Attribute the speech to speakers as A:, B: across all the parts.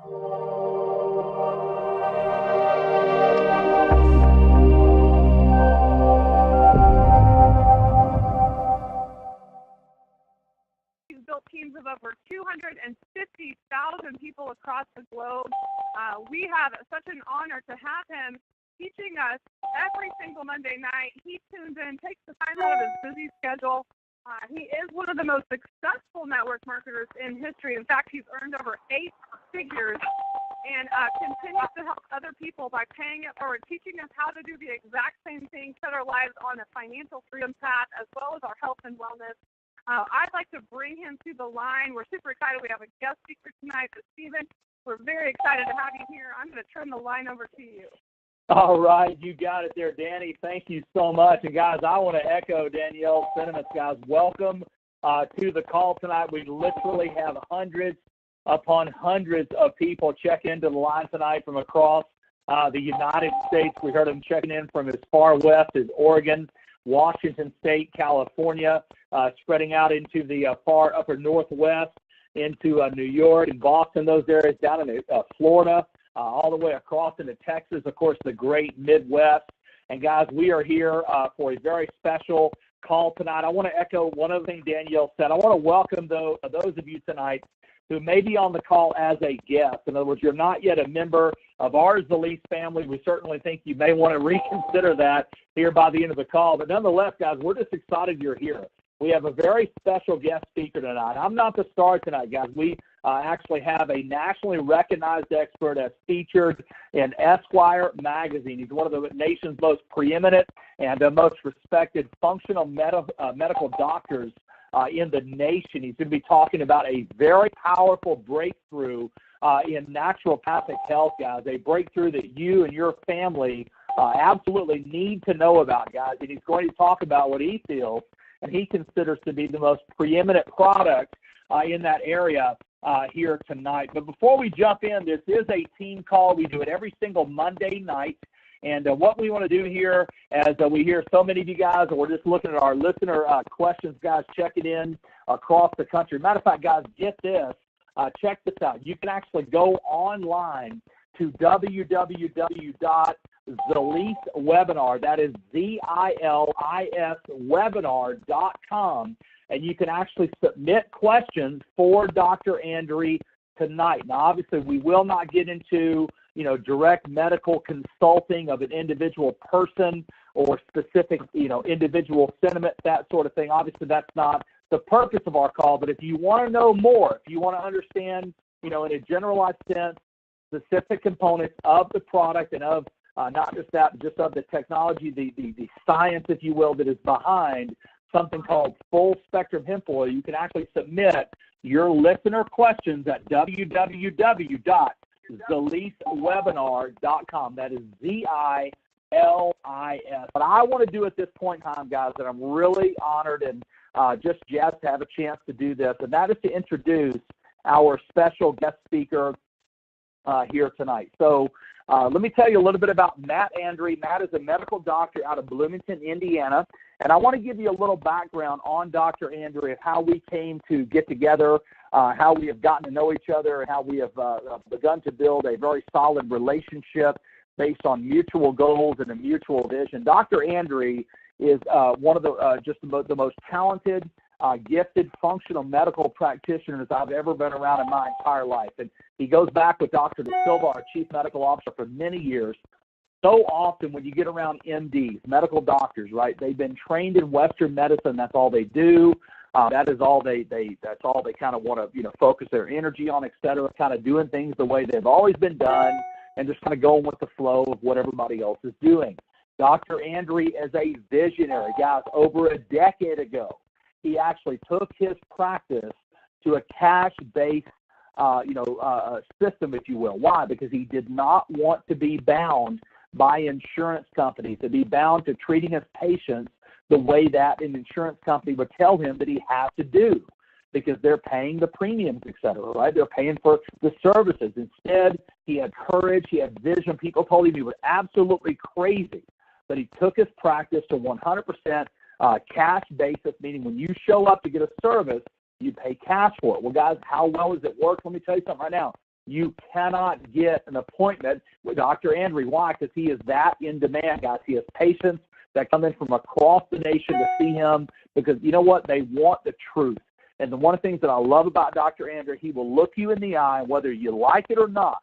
A: He's built teams of over 250,000 people across the globe. We have such an honor to have him teaching us every single Monday night. He tunes in, takes the time out of his busy schedule. He is one of the most successful network marketers in history. In fact, he's earned over 8 figures and continues to help other people by paying it forward, teaching us how to do the exact same thing, set our lives on a financial freedom path, as well as our health and wellness. I'd like to bring him to the line. We're super excited. We have a guest speaker tonight, Stephen. We're very excited to have you here. I'm going to turn the line over to you.
B: All right, you got it there, Danny. Thank you so much. And, guys, I want to echo Danielle's sentiments, guys. Welcome to the call tonight. We literally have hundreds upon hundreds of people check into the line tonight from across the United States. We heard them checking in from as far west as Oregon, Washington State, California, spreading out into the far upper northwest, into New York and Boston, those areas, down in Florida, all the way across into Texas, of course, the great Midwest. And, guys, we are here for a very special call tonight. I want to echo one other thing Danielle said. I want to welcome those of you tonight who may be on the call as a guest. In other words, you're not yet a member of our Zilis family. We certainly think you may want to reconsider that here by the end of the call. But nonetheless, guys, we're just excited you're here. We have a very special guest speaker tonight. I'm not the star tonight, guys. We actually have a nationally recognized expert that's featured in Esquire magazine. He's one of the nation's most preeminent and most respected functional medical doctors in the nation. He's going to be talking about a very powerful breakthrough in naturopathic health, guys, a breakthrough that you and your family absolutely need to know about, guys. And he's going to talk about what he feels and he considers to be the most preeminent product in that area here tonight. But before we jump in, this is a team call. We do it every single Monday night. And what we want to do here, as we hear so many of you guys, and we're just looking at our listener questions, guys, checking in across the country. Matter of fact, guys, get this. Check this out. You can actually go online to www.Zilis webinar. That is ZILIS webinar.com. And you can actually submit questions for Dr. Andry tonight. Now, obviously, we will not get into direct medical consulting of an individual person or specific, individual sentiment, that sort of thing. Obviously, that's not the purpose of our call. But if you want to know more, if you want to understand, in a generalized sense, specific components of the product and of not just that, just of the technology, the science, if you will, that is behind something called full spectrum hemp oil, you can actually submit your listener questions at www.ZilisWebinar.com. That is ZILIS. But I want to do at this point in time, guys, that I'm really honored and just jazzed to have a chance to do this, and that is to introduce our special guest speaker here tonight. So let me tell you a little bit about Matt Andry. Matt is a medical doctor out of Bloomington, Indiana, and I want to give you a little background on Dr. Andry of how we came to get together, how we have gotten to know each other, and how we have begun to build a very solid relationship based on mutual goals and a mutual vision. Dr. Andry is one of the most talented, gifted, functional medical practitioners I've ever been around in my entire life. And he goes back with Dr. De Silva, our chief medical officer, for many years. So often when you get around MDs, medical doctors, right, they've been trained in Western medicine. That's all they do. That's all they kind of want to, focus their energy on, et cetera, kind of doing things the way they've always been done and just kind of going with the flow of what everybody else is doing. Dr. Andry is a visionary. Guys, over a decade ago, he actually took his practice to a cash-based, system, if you will. Why? Because he did not want to be bound by insurance companies, to be bound to treating his patients the way that an insurance company would tell him that he had to do, because they're paying the premiums, et cetera, right? They're paying for the services. Instead, he had courage, he had vision. People told him he was absolutely crazy, but he took his practice to 100% cash basis, meaning when you show up to get a service, you pay cash for it. Well, guys, how well does it work? Let me tell you something right now. You cannot get an appointment with Dr. Andry. Why? Because he is that in demand, guys. He has patients that come in from across the nation to see him because, you know what, they want the truth. And one of the things that I love about Dr. Andry, he will look you in the eye, whether you like it or not.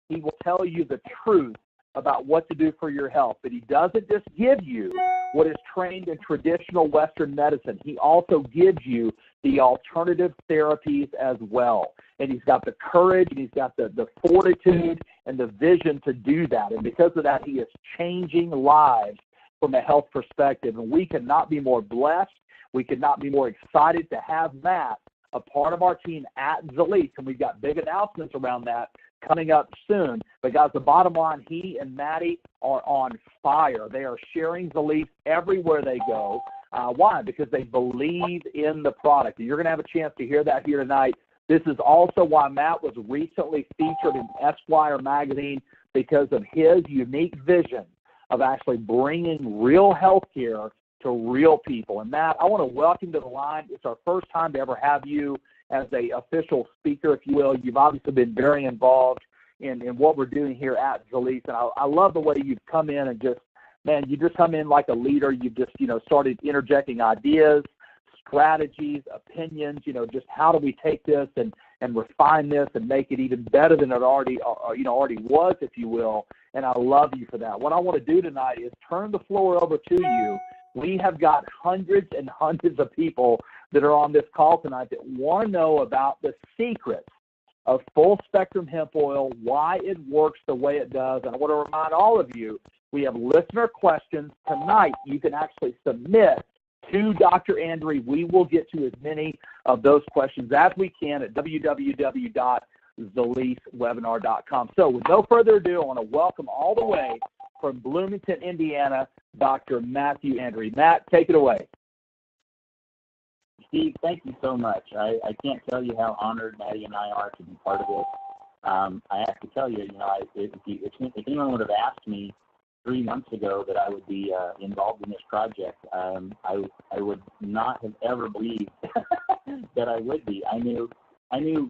B: He will tell you the truth about what to do for your health. But he doesn't just give you what is trained in traditional Western medicine. He also gives you the alternative therapies as well. And he's got the courage, and he's got the fortitude and the vision to do that. And because of that, he is changing lives from a health perspective. And we could not be more blessed. We could not be more excited to have Matt a part of our team at Zilis. And we've got big announcements around that coming up soon. But, guys, the bottom line, he and Maddie are on fire. They are sharing Zilis everywhere they go. Why? Because they believe in the product. And you're going to have a chance to hear that here tonight. This is also why Matt was recently featured in Esquire magazine, because of his unique vision of actually bringing real health care to real people. And, Matt, I want to welcome you to the line. It's our first time to ever have you as a official speaker, if you will. You've obviously been very involved in what we're doing here at Zilis. And I love the way you've come in and just, man, you just come in like a leader. You've just, started interjecting ideas, strategies, opinions, just how do we take this and refine this and make it even better than it already was, if you will. And I love you for that. What I want to do tonight is turn the floor over to you. We have got hundreds and hundreds of people that are on this call tonight that want to know about the secrets of full-spectrum hemp oil, why it works the way it does. And I want to remind all of you, we have listener questions tonight. You can actually submit to Dr. Andry. We will get to as many of those questions as we can at www.ziliswebinar.com. So with no further ado, I want to welcome all the way from Bloomington, Indiana, Dr. Matthew Andry. Matt, take it away.
C: Steve, thank you so much. I can't tell you how honored Maddie and I are to be part of this. I have to tell you, if anyone would have asked me 3 months ago that I would be involved in this project, I would not have ever believed that I would be. I knew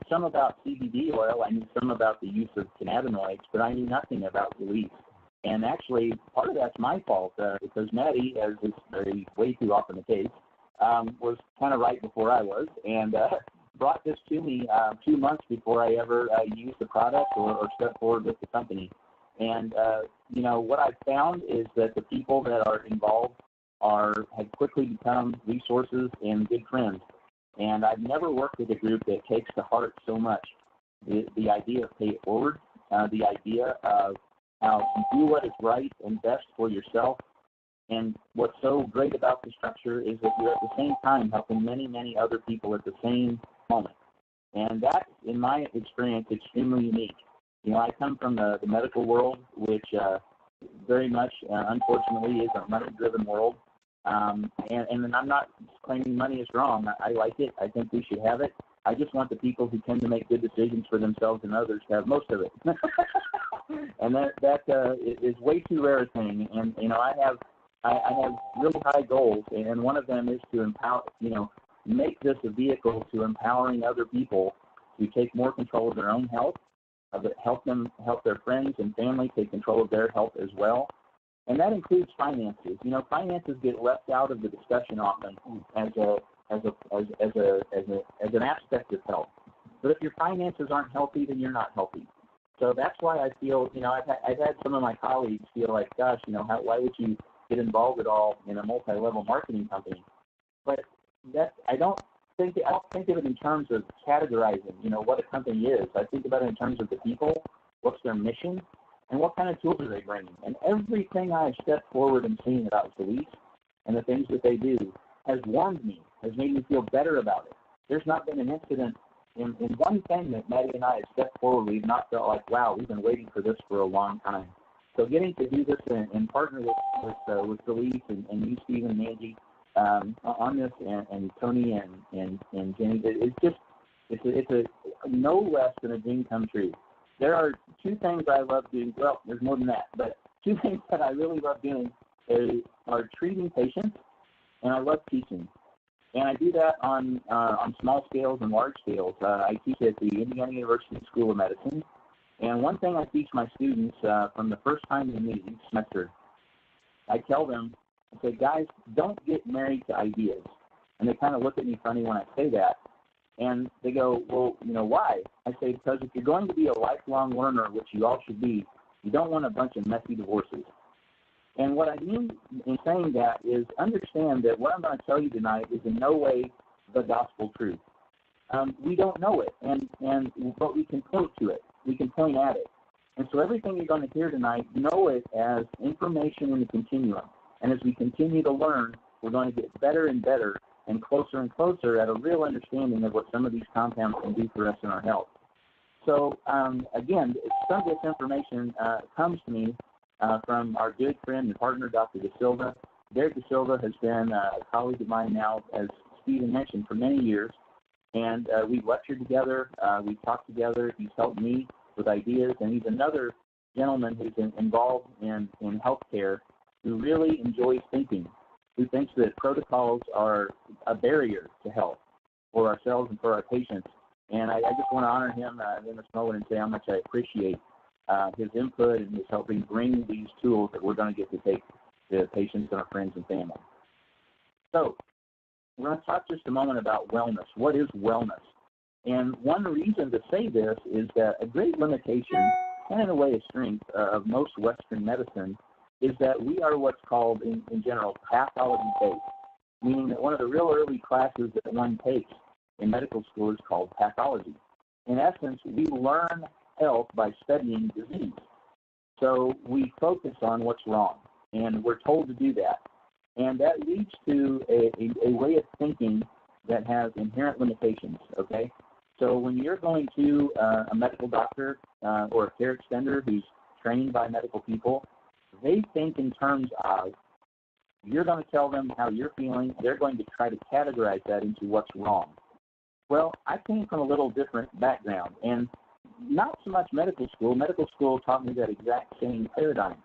C: some about CBD oil. I knew some about the use of cannabinoids, but I knew nothing about Zilis. And actually, part of that's my fault because Maddie, as is way too often the case, was kind of right before I was, and brought this to me 2 months before I ever used the product or stepped forward with the company. And, what I've found is that the people that are involved have quickly become resources and good friends. And I've never worked with a group that takes to heart so much the idea of pay it forward, the idea of how you do what is right and best for yourself. And what's so great about the structure is that you're at the same time helping many, many other people at the same moment. And that, in my experience, extremely unique. I come from the medical world, which very much, unfortunately, is a money-driven world. And I'm not claiming money is wrong. I like it. I think we should have it. I just want the people who tend to make good decisions for themselves and others to have most of it. And that is way too rare a thing. And, I have really high goals, and one of them is to empower, make this a vehicle to empowering other people to take more control of their own health, help their friends and family take control of their health as well. And that includes finances. Finances get left out of the discussion often as an aspect of health. But if your finances aren't healthy, then you're not healthy. So that's why I feel, I've had some of my colleagues feel like, gosh, why would you get involved at all in a multi-level marketing company? But I don't think of it in terms of categorizing, what a company is. I think about it in terms of the people, what's their mission, and what kind of tools are they bringing. And everything I've stepped forward and seen about Zilis and the things that they do has warmed me, has made me feel better about it. There's not been an incident in one thing that Maddie and I have stepped forward. We've not felt like, wow, we've been waiting for this for a long time. So getting to do this and partner with Zilis and you, Stephen and Angie, on this, and Tony and Jenny, it's a no less than a dream come true. There are two things I love doing. Well, there's more than that, but two things that I really love doing are treating patients, and I love teaching. And I do that on small scales and large scales. I teach at the Indiana University School of Medicine. And one thing I teach my students from the first time they meet each semester, I tell them, I say, guys, don't get married to ideas. And they kind of look at me funny when I say that. And they go, well, why? I say, because if you're going to be a lifelong learner, which you all should be, you don't want a bunch of messy divorces. And what I mean in saying that is understand that what I'm going to tell you tonight is in no way the gospel truth. We don't know it, but we can point to it. We can point at it. And so everything you're going to hear tonight, know it as information in the continuum. And as we continue to learn, we're going to get better and better and closer at a real understanding of what some of these compounds can do for us in our health. So, again, some of this information comes to me from our good friend and partner, Dr. De Silva. Derek De Silva has been a colleague of mine now, as Stephen mentioned, for many years. And we've lectured together, we've talked together, he's helped me with ideas, and he's another gentleman who's involved in healthcare who really enjoys thinking, who thinks that protocols are a barrier to health for ourselves and for our patients. And I just want to honor him in this moment and say how much I appreciate his input and his helping bring these tools that we're going to get to take to patients and our friends and family. So, we're going to talk just a moment about wellness. What is wellness? And one reason to say this is that a great limitation, and in a way a strength, of most Western medicine is that we are what's called, in general, pathology-based, meaning that one of the real early classes that one takes in medical school is called pathology. In essence, we learn health by studying disease. So we focus on what's wrong, and we're told to do that. And that leads to a way of thinking that has inherent limitations, okay? So when you're going to a medical doctor or a care extender who's trained by medical people, they think in terms of you're going to tell them how you're feeling. They're going to try to categorize that into what's wrong. Well, I came from a little different background, and not so much medical school. Medical school taught me that exact same paradigm.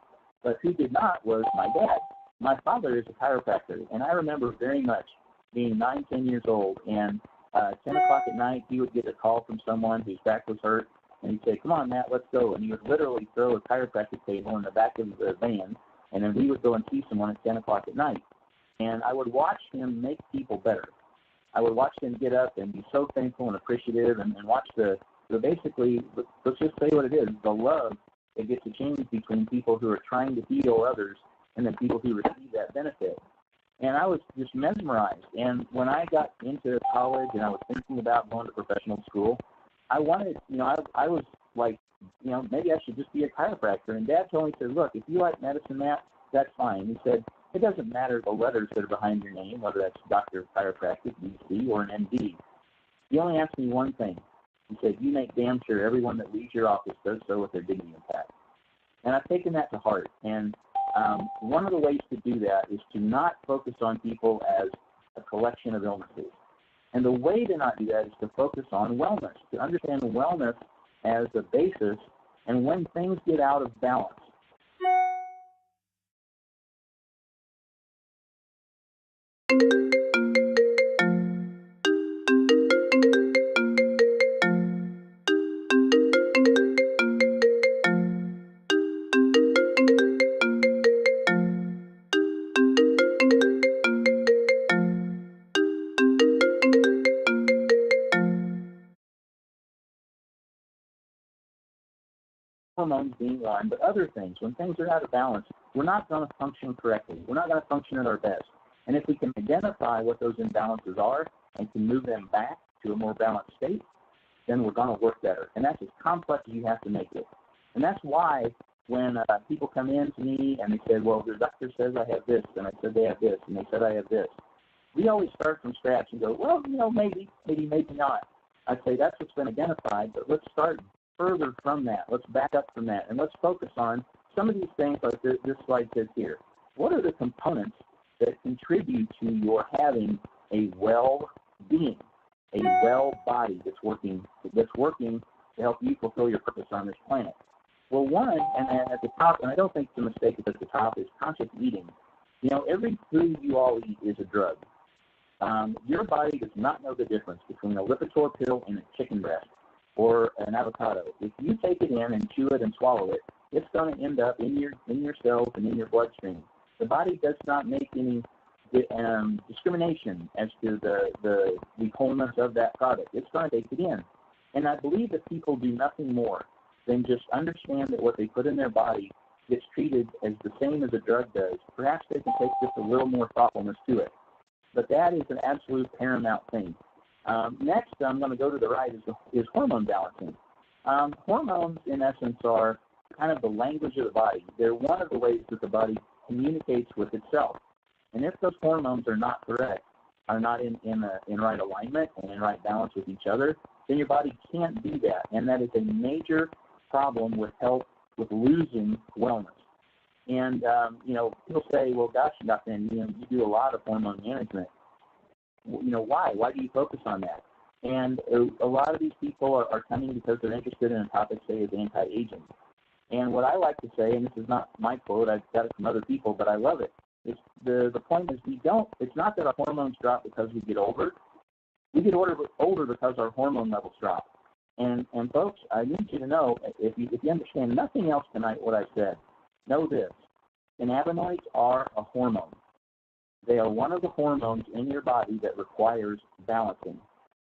C: But who did not was my dad. My father is a chiropractor, and I remember very much being 9, 10 years old, and 10 o'clock at night, he would get a call from someone whose back was hurt, and he'd say, come on, Matt, let's go. And he would literally throw a chiropractic table in the back of the van, and then we would go and see someone at 10 o'clock at night. And I would watch him make people better. I would watch him get up and be so thankful and appreciative and watch the basically, let's just say what it is, the love that gets exchanged between people who are trying to heal others and then people who receive that benefit. And I was just mesmerized. And when I got into college and I was thinking about going to professional school, I wanted, I was like, maybe I should just be a chiropractor. And Dad told me, he said, look, if you like medicine, Matt, that's fine. He said, it doesn't matter the letters that are behind your name, whether that's Dr. Chiropractic, DC, or an MD. He only asked me one thing. He said, you make damn sure everyone that leaves your office does so with their dignity intact. And I've taken that to heart. And one of the ways to do that is to not focus on people as a collection of illnesses. And the way to not do that is to focus on wellness, to understand wellness as a basis, and when things get out of balance. Hormones being one, but other things. When things are out of balance, we're not going to function correctly. We're not going to function at our best. And if we can identify what those imbalances are and can move them back to a more balanced state, then we're going to work better. And that's as complex as you have to make it. And that's why when people come in to me and they say, well, the doctor says I have this, and I said they have this, and they said I have this, we always start from scratch and go, well, maybe not. I'd say that's what's been identified, but let's start further from that. Let's back up from that, and let's focus on some of these things like this slide says here. What are the components that contribute to your having a well-being, a well body that's working to help you fulfill your purpose on this planet? Well, one, and at the top, and I don't think it's a mistake at the top, is conscious eating. Every food you all eat is a drug. Your body does not know the difference between a Lipitor pill and a chicken breast. or an avocado, if you take it in and chew it and swallow it, it's going to end up in your cells and in your bloodstream. The body does not make any discrimination as to the wholeness of that product. It's going to take it in. And I believe that people do nothing more than just understand that what they put in their body gets treated as the same as a drug does. Perhaps they can take just a little more thoughtfulness to it. But that is an absolute paramount thing. Next, I'm going to go to the right, is hormone balancing. Hormones, in essence, are kind of the language of the body. They're one of the ways that the body communicates with itself. And if those hormones are not correct, are not in right alignment and in right balance with each other, then your body can't do that. And that is a major problem with health, with losing wellness. And, people say, well, gosh, Dr. Andy, you do a lot of hormone management. Why? Why do you focus on that? And a lot of these people are coming because they're interested in a topic, say, as anti-aging. And what I like to say, and this is not my quote, I've got it from other people, but I love it. It's the point is it's not that our hormones drop because we get older. We get older because our hormone levels drop. And folks, I need you to know, if you understand nothing else tonight what I said, know this. Cannabinoids are a hormone. They are one of the hormones in your body that requires balancing.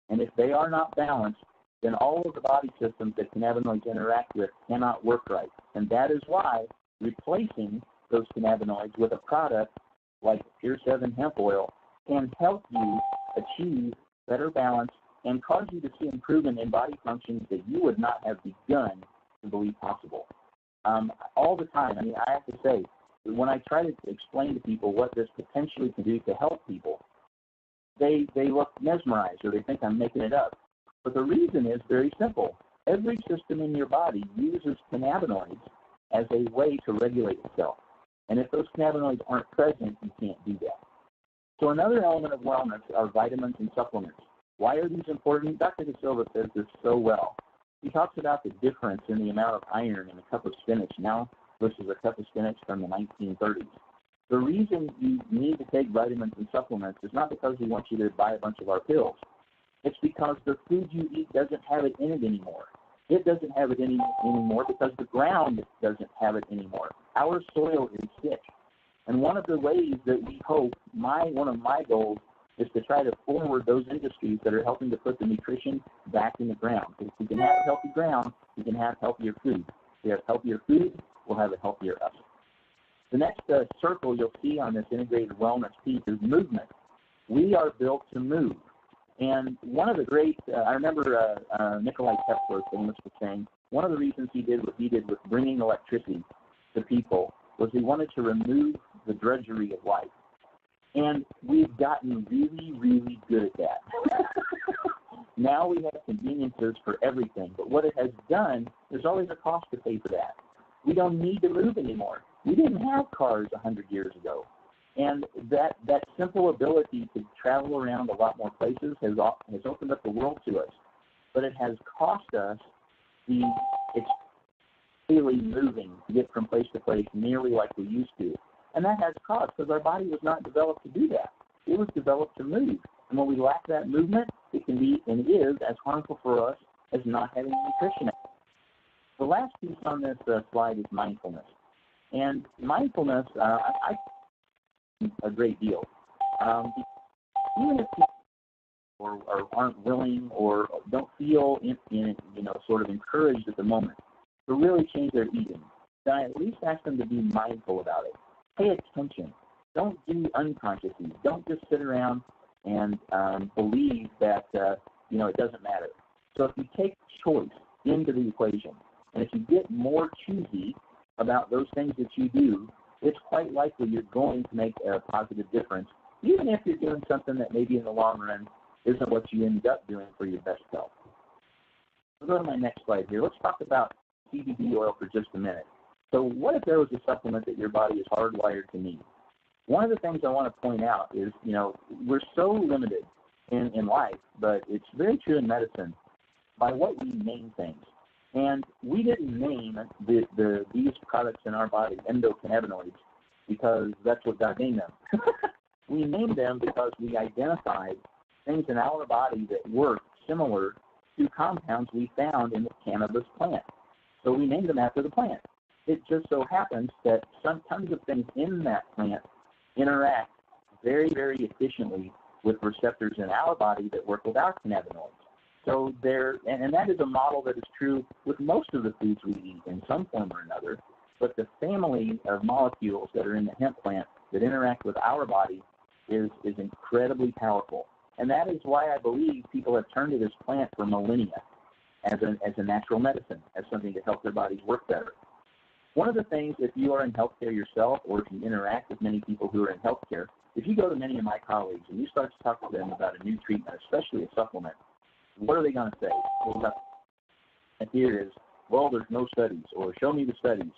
C: And if they are not balanced, then all of the body systems that cannabinoids interact with cannot work right. And that is why replacing those cannabinoids with a product like Pure 7 hemp oil can help you achieve better balance and cause you to see improvement in body functions that you would not have begun to believe possible. All the time, I have to say, when I try to explain to people what this potentially can do to help people, they look mesmerized or they think I'm making it up. But the reason is very simple. Every system in your body uses cannabinoids as a way to regulate itself. And if those cannabinoids aren't present, you can't do that. So another element of wellness are vitamins and supplements. Why are these important? Dr. De Silva says this so well. He talks about the difference in the amount of iron in a cup of spinach now versus a cup of spinach from the 1930s. The reason you need to take vitamins and supplements is not because we want you to buy a bunch of our pills. It's because the food you eat doesn't have it in it anymore. It doesn't have it anymore because the ground doesn't have it anymore. Our soil is sick. And one of the ways that we hope, one of my goals, is to try to forward those industries that are helping to put the nutrition back in the ground. If we can have a healthy ground, we can have healthier food. If we have healthier food, we'll have a healthier us. The next circle you'll see on this integrated wellness piece is movement. We are built to move. And one of the great, I remember Nikolai Tesla, famous for saying, one of the reasons he did what he did with bringing electricity to people was he wanted to remove the drudgery of life. And we've gotten really, really good at that. Now we have conveniences for everything. But what it has done, there's always a cost to pay for that. We don't need to move anymore. We didn't have cars 100 years ago. And that simple ability to travel around a lot more places has opened up the world to us. But it has cost us it's daily moving to get from place to place nearly like we used to. And that has cost because our body was not developed to do that. It was developed to move. And when we lack that movement, it can be and is as harmful for us as not having nutrition. The last piece on this slide is mindfulness. And mindfulness, I a great deal. Even if people or aren't willing or don't feel sort of encouraged at the moment to really change their eating, then I at least ask them to be mindful about it. Pay attention. Don't do unconscious eating. Don't just sit around and believe that it doesn't matter. So if you take choice into the equation, and if you get more choosy about those things that you do, it's quite likely you're going to make a positive difference, even if you're doing something that maybe in the long run isn't what you end up doing for your best health. I'll go to my next slide here. Let's talk about CBD oil for just a minute. So what if there was a supplement that your body is hardwired to need? One of the things I want to point out is, we're so limited in life, but it's very true in medicine, by what we name things. And we didn't name these products in our body endocannabinoids because that's what God named them. We named them because we identified things in our body that work similar to compounds we found in the cannabis plant. So we named them after the plant. It just so happens that some tons of things in that plant interact very, very efficiently with receptors in our body that work with our cannabinoids. So and that is a model that is true with most of the foods we eat in some form or another, but the family of molecules that are in the hemp plant that interact with our body is incredibly powerful. And that is why I believe people have turned to this plant for millennia as a natural medicine, as something to help their bodies work better. One of the things, if you are in healthcare yourself, or if you interact with many people who are in healthcare, if you go to many of my colleagues and you start to talk to them about a new treatment, especially a supplement, what are they going to say? Well, nothing. And here is, well, there's no studies, or show me the studies.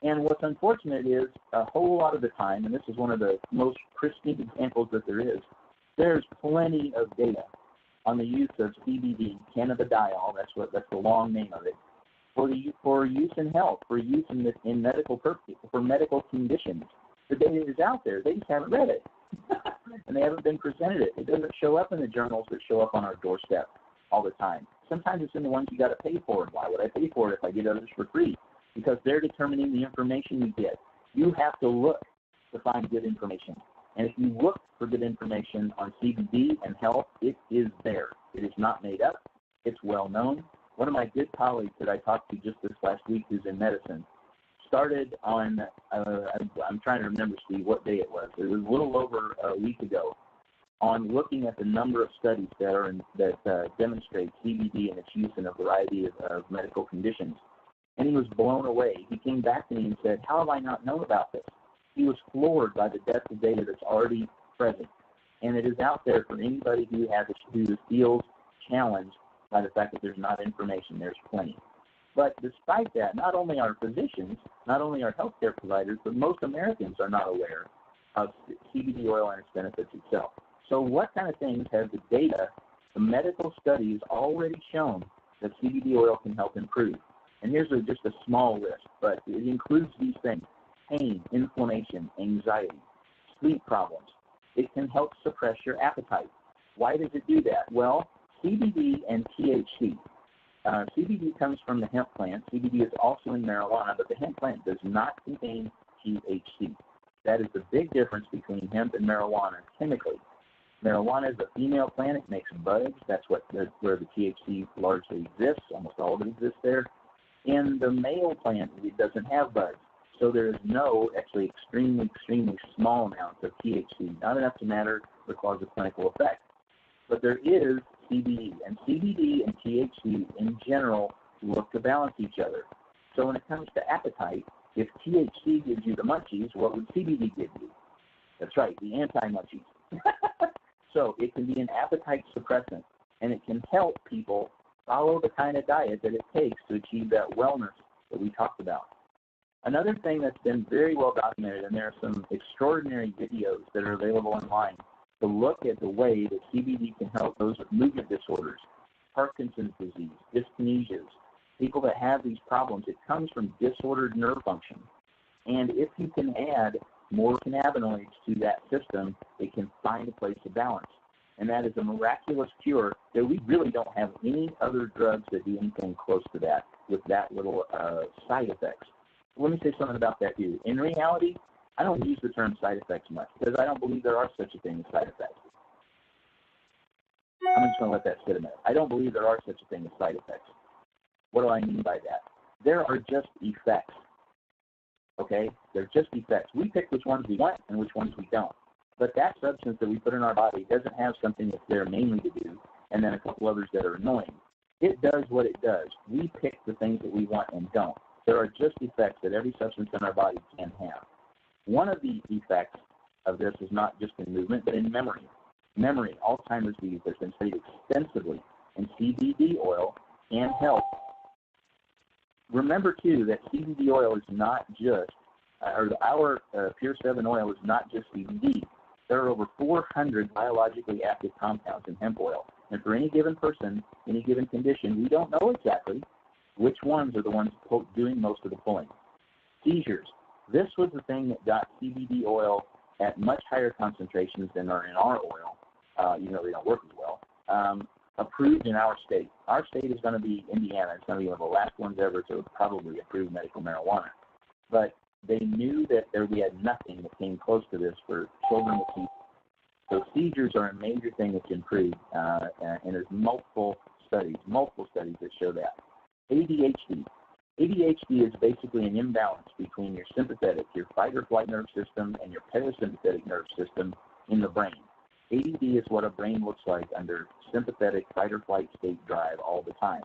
C: And what's unfortunate is a whole lot of the time, and this is one of the most pristine examples that there is, there's plenty of data on the use of CBD, cannabidiol, that's the long name of it, for use in health, for use in medical purposes, for medical conditions. The data is out there. They just haven't read it. And they haven't been presented it. It doesn't show up in the journals that show up on our doorstep all the time. Sometimes it's in the ones you got to pay for. Why would I pay for it if I get others for free? Because they're determining the information you get. You have to look to find good information. And if you look for good information on CBD and health, it is there. It is not made up. It's well known. One of my good colleagues that I talked to just this last week who's in medicine started on, I'm trying to remember, Steve, what day it was. It was a little over a week ago, on looking at the number of studies that demonstrate CBD and its use in a variety of medical conditions. And he was blown away. He came back to me and said, how have I not known about this? He was floored by the depth of data that's already present. And it is out there for anybody who feels challenged by the fact that there's not information. There's plenty. But despite that, not only our physicians, not only our healthcare providers, but most Americans are not aware of CBD oil and its benefits itself. So what kind of things have the data, the medical studies already shown that CBD oil can help improve? And here's just a small list, but it includes these things: pain, inflammation, anxiety, sleep problems. It can help suppress your appetite. Why does it do that? Well, CBD and THC. CBD comes from the hemp plant. CBD is also in marijuana, but the hemp plant does not contain THC. That is the big difference between hemp and marijuana chemically. Marijuana is a female plant. It makes buds. That's where the THC largely exists. Almost all of it exists there. In the male plant, it doesn't have buds. So there is no, actually extremely, extremely small amounts of THC, not enough to matter or cause a clinical effect. But there is CBD, and CBD and THC in general look to balance each other. So when it comes to appetite, if THC gives you the munchies, what would CBD give you? That's right, the anti-munchies. So it can be an appetite suppressant, and it can help people follow the kind of diet that it takes to achieve that wellness that we talked about. Another thing that's been very well documented, and there are some extraordinary videos that are available online to look at the way that CBD can help those with movement disorders, Parkinson's disease, dyskinesias, people that have these problems. It comes from disordered nerve function. And if you can add more cannabinoids to that system, it can find a place of balance. And that is a miraculous cure that we really don't have any other drugs that do anything close to that with that little side effects. Let me say something about that too. In reality, I don't use the term side effects much because I don't believe there are such a thing as side effects. I'm just going to let that sit a minute. I don't believe there are such a thing as side effects. What do I mean by that? There are just effects. Okay? They're just effects. We pick which ones we want and which ones we don't. But that substance that we put in our body doesn't have something that's there mainly to do and then a couple others that are annoying. It does what it does. We pick the things that we want and don't. There are just effects that every substance in our body can have. One of the effects of this is not just in movement, but in memory. Memory, Alzheimer's disease, has been studied extensively in CBD oil and health. Remember, too, that CBD oil is not just, our Pure 7 oil is not just CBD. There are over 400 biologically active compounds in hemp oil. And for any given person, any given condition, we don't know exactly which ones are the ones doing most of the pulling. Seizures. This was the thing that got CBD oil at much higher concentrations than are in our oil. They don't work as well. approved in our state. Our state is going to be Indiana. It's going to be one of the last ones ever to probably approve medical marijuana. But they knew that we had nothing that came close to this for children with seizures. So seizures are a major thing that's improved, and there's multiple studies that show that. ADHD. ADHD is basically an imbalance between your sympathetic, your fight or flight nerve system, and your parasympathetic nerve system in the brain. ADD is what a brain looks like under sympathetic fight or flight state drive all the time.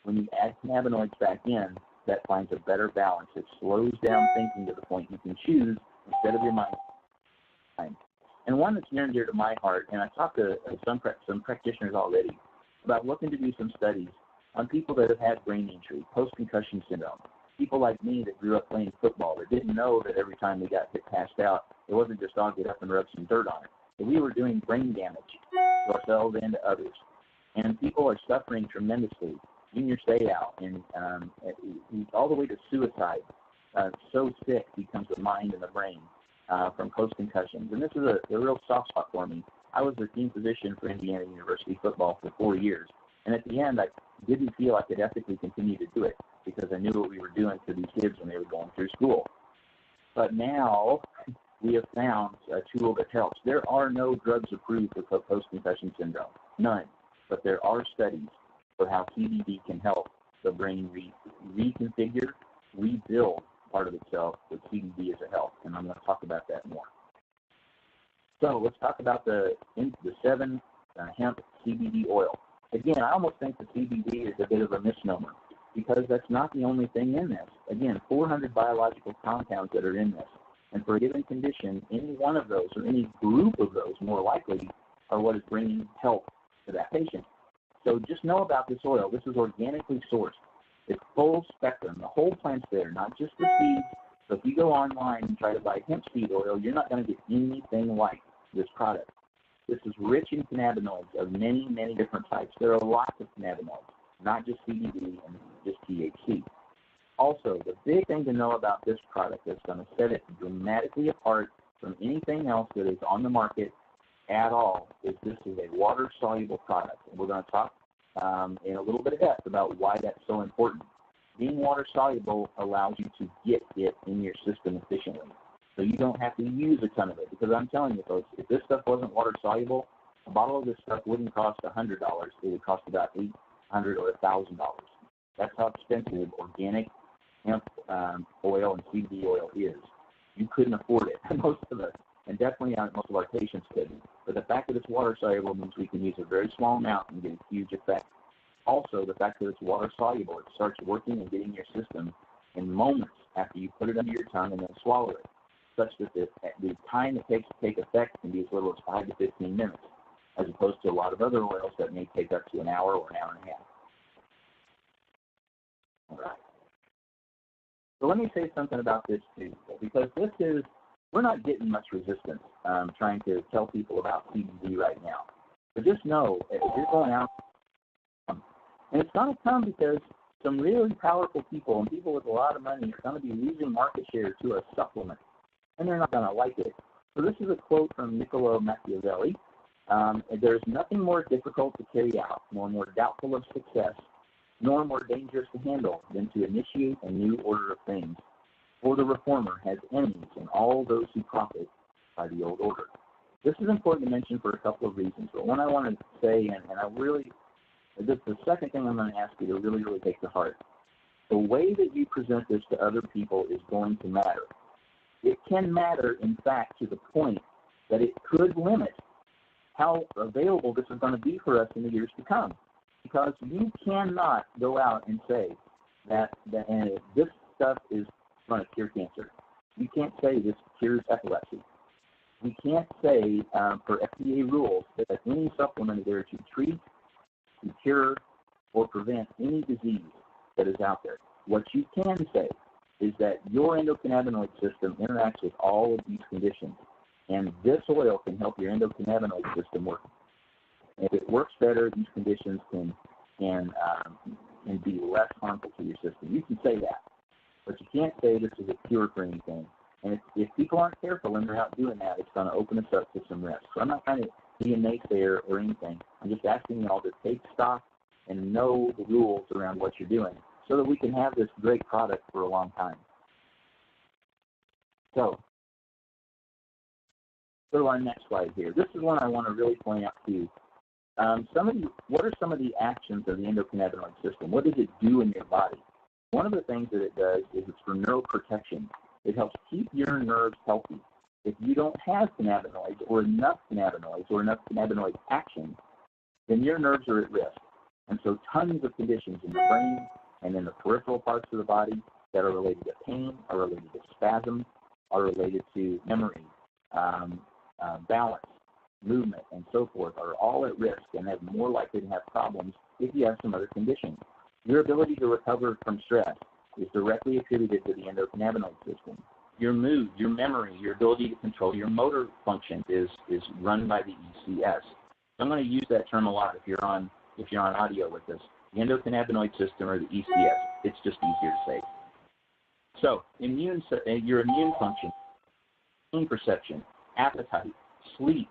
C: When you add cannabinoids back in, that finds a better balance. It slows down thinking to the point you can choose instead of your mind. And one that's near and dear to my heart, and I've talked to some practitioners already about looking to do some studies on people that have had brain injury, post-concussion syndrome, people like me that grew up playing football that didn't know that every time we got hit passed out, it wasn't just I'll get up and rub some dirt on it. But we were doing brain damage to ourselves and to others. And people are suffering tremendously. Junior stay out and all the way to suicide. So sick becomes the mind and the brain from post-concussions. And this is a real soft spot for me. I was the team physician for Indiana University football for 4 years. And at the end, I didn't feel I could ethically continue to do it because I knew what we were doing to these kids when they were going through school. But now we have found a tool that helps. There are no drugs approved for post-concussion syndrome, none. But there are studies for how CBD can help the brain reconfigure, rebuild part of itself with CBD as a help. And I'm going to talk about that more. So let's talk about the 7 hemp CBD oil. Again, I almost think the CBD is a bit of a misnomer because that's not the only thing in this. Again, 400 biological compounds that are in this. And for a given condition, any one of those or any group of those more likely are what is bringing help to that patient. So just know about this oil. This is organically sourced. It's full spectrum. The whole plant's there, not just the seeds. So if you go online and try to buy hemp seed oil, you're not going to get anything like this product. This is rich in cannabinoids of many, many different types. There are lots of cannabinoids, not just CBD and just THC. Also, the big thing to know about this product that's going to set it dramatically apart from anything else that is on the market at all is this is a water-soluble product. And we're going to talk in a little bit of depth about why that's so important. Being water-soluble allows you to get it in your system efficiently. So you don't have to use a ton of it. Because I'm telling you, folks, if this stuff wasn't water-soluble, a bottle of this stuff wouldn't cost $100. It would cost about $800 or $1,000. That's how expensive organic hemp oil and CBD oil is. You couldn't afford it, most of us, and definitely most of our patients couldn't. But the fact that it's water-soluble means we can use a very small amount and get a huge effect. Also, the fact that it's water-soluble, it starts working and getting your system in moments after you put it under your tongue and then swallow it, such that the time it takes to take effect can be as little as 5 to 15 minutes, as opposed to a lot of other oils that may take up to an hour or an hour and a half. All right. So let me say something about this too, because we're not getting much resistance trying to tell people about CBD right now. But just know, if you're going out, and it's going to come because some really powerful people and people with a lot of money are going to be losing market share to a supplement, and they're not going to like it. So this is a quote from Niccolo Machiavelli. There's nothing more difficult to carry out, nor more doubtful of success, nor more dangerous to handle than to initiate a new order of things. For the reformer has enemies and all those who profit by the old order. This is important to mention for a couple of reasons, but one I want to say, and I really, this is the second thing I'm going to ask you to really, really take to heart. The way that you present this to other people is going to matter. It can matter, in fact, to the point that it could limit how available this is going to be for us in the years to come. Because you cannot go out and say that this stuff is going to cure cancer. You can't say this cures epilepsy. We can't say for FDA rules that any supplement is there to treat, to cure, or prevent any disease that is out there. What you can say is that your endocannabinoid system interacts with all of these conditions, and this oil can help your endocannabinoid system work. If it works better, these conditions can be less harmful to your system. You can say that, but you can't say this is a cure for anything. And if people aren't careful and they're out doing that, it's going to open us up to some risk. So I'm not trying to be a naysayer or anything. I'm just asking you all to take stock and know the rules around what you're doing so that we can have this great product for a long time. So, go to our next slide here. This is one I want to really point out to you. What are some of the actions of the endocannabinoid system? What does it do in your body? One of the things that it does is it's for neuroprotection. It helps keep your nerves healthy. If you don't have cannabinoids or enough cannabinoid action, then your nerves are at risk. And so tons of conditions in the brain and in the peripheral parts of the body that are related to pain, are related to spasm, are related to memory, balance, movement, and so forth, are all at risk and have more likely to have problems if you have some other conditions. Your ability to recover from stress is directly attributed to the endocannabinoid system. Your mood, your memory, your ability to control your motor function is run by the ECS. So I'm going to use that term a lot if you're on audio with us. The endocannabinoid system, or the ECS. It's just easier to say. So your immune function, pain perception, appetite, sleep,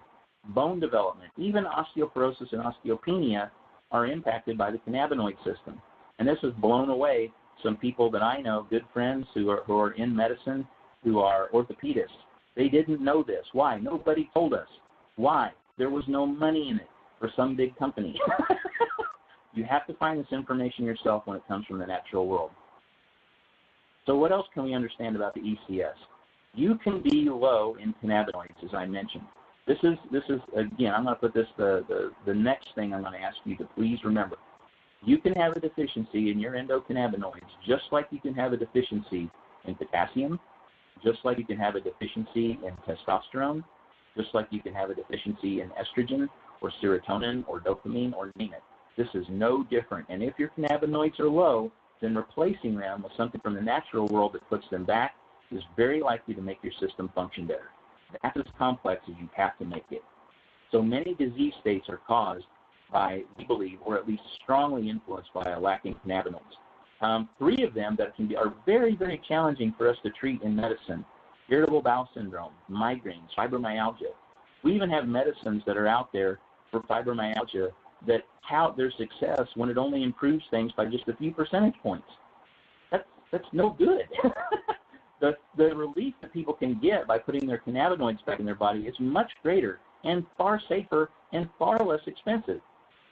C: bone development, even osteoporosis and osteopenia are impacted by the cannabinoid system. And this has blown away some people that I know, good friends who are in medicine, who are orthopedists. They didn't know this. Why? Nobody told us. Why? There was no money in it for some big company. You have to find this information yourself when it comes from the natural world. So what else can we understand about the ECS? You can be low in cannabinoids, as I mentioned. This is again, I'm going to put this, the next thing I'm going to ask you to please remember. You can have a deficiency in your endocannabinoids just like you can have a deficiency in potassium, just like you can have a deficiency in testosterone, just like you can have a deficiency in estrogen or serotonin or dopamine or name it. This is no different. And if your cannabinoids are low, then replacing them with something from the natural world that puts them back is very likely to make your system function better. That's as complex as you have to make it. So many disease states are caused by, we believe, or at least strongly influenced by a lack in cannabinoids. Three of them that are very, very challenging for us to treat in medicine: irritable bowel syndrome, migraines, fibromyalgia. We even have medicines that are out there for fibromyalgia that tout their success when it only improves things by just a few percentage points. That's no good. The relief that people can get by putting their cannabinoids back in their body is much greater and far safer and far less expensive.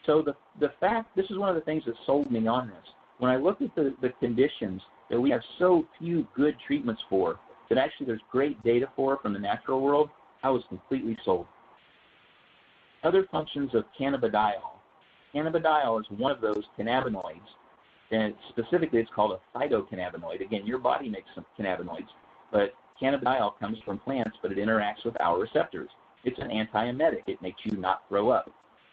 C: So the fact, this is one of the things that sold me on this. When I looked at the conditions that we have so few good treatments for, that actually there's great data for from the natural world, I was completely sold. Other functions of cannabidiol. Cannabidiol is one of those cannabinoids, and specifically it's called a phytocannabinoid. Again, your body makes some cannabinoids, but cannabidiol comes from plants, but it interacts with our receptors. It's an antiemetic. It makes you not throw up.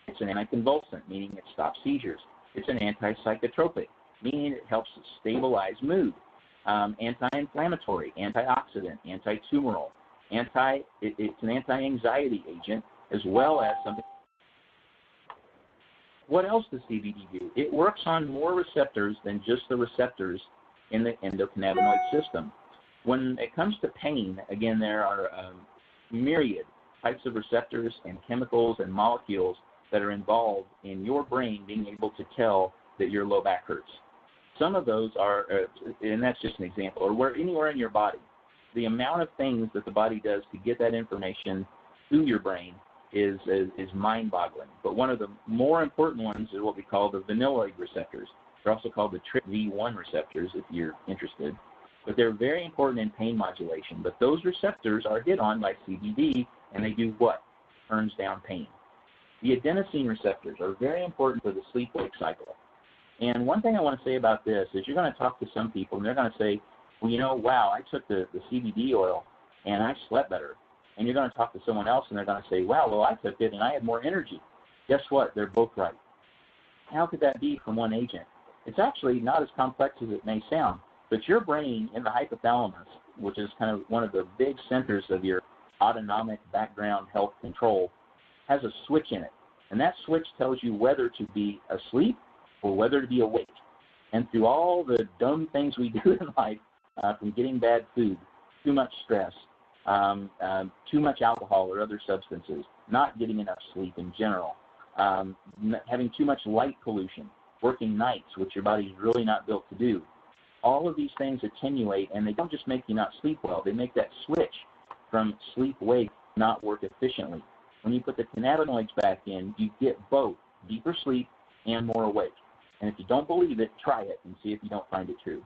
C: It's an anticonvulsant, meaning it stops seizures. It's an antipsychotropic, meaning it helps stabilize mood. Anti-inflammatory, antioxidant, anti-tumoral, it's an anti-anxiety agent, as well as something. What else does CBD do? It works on more receptors than just the receptors in the endocannabinoid system. When it comes to pain, again, there are myriad types of receptors and chemicals and molecules that are involved in your brain being able to tell that your low back hurts. Some of those are, and that's just an example, or anywhere in your body. The amount of things that the body does to get that information to your brain is mind-boggling. But one of the more important ones is what we call the vanilloid receptors. They're also called the TRPV1 receptors, if you're interested. But they're very important in pain modulation. But those receptors are hit on by CBD, and they do what? Turns down pain. The adenosine receptors are very important for the sleep-wake cycle. And one thing I want to say about this is you're going to talk to some people, and they're going to say, well, you know, wow, I took the CBD oil, and I slept better. And you're going to talk to someone else, and they're going to say, wow, well, I took it, and I had more energy. Guess what? They're both right. How could that be from one agent? It's actually not as complex as it may sound, but your brain in the hypothalamus, which is kind of one of the big centers of your autonomic background health control, has a switch in it. And that switch tells you whether to be asleep or whether to be awake. And through all the dumb things we do in life, from getting bad food, too much stress, too much alcohol or other substances, not getting enough sleep in general, having too much light pollution, working nights, which your body's really not built to do. All of these things attenuate, and they don't just make you not sleep well. They make that switch from sleep-wake not work efficiently. When you put the cannabinoids back in, you get both deeper sleep and more awake. And if you don't believe it, try it and see if you don't find it true.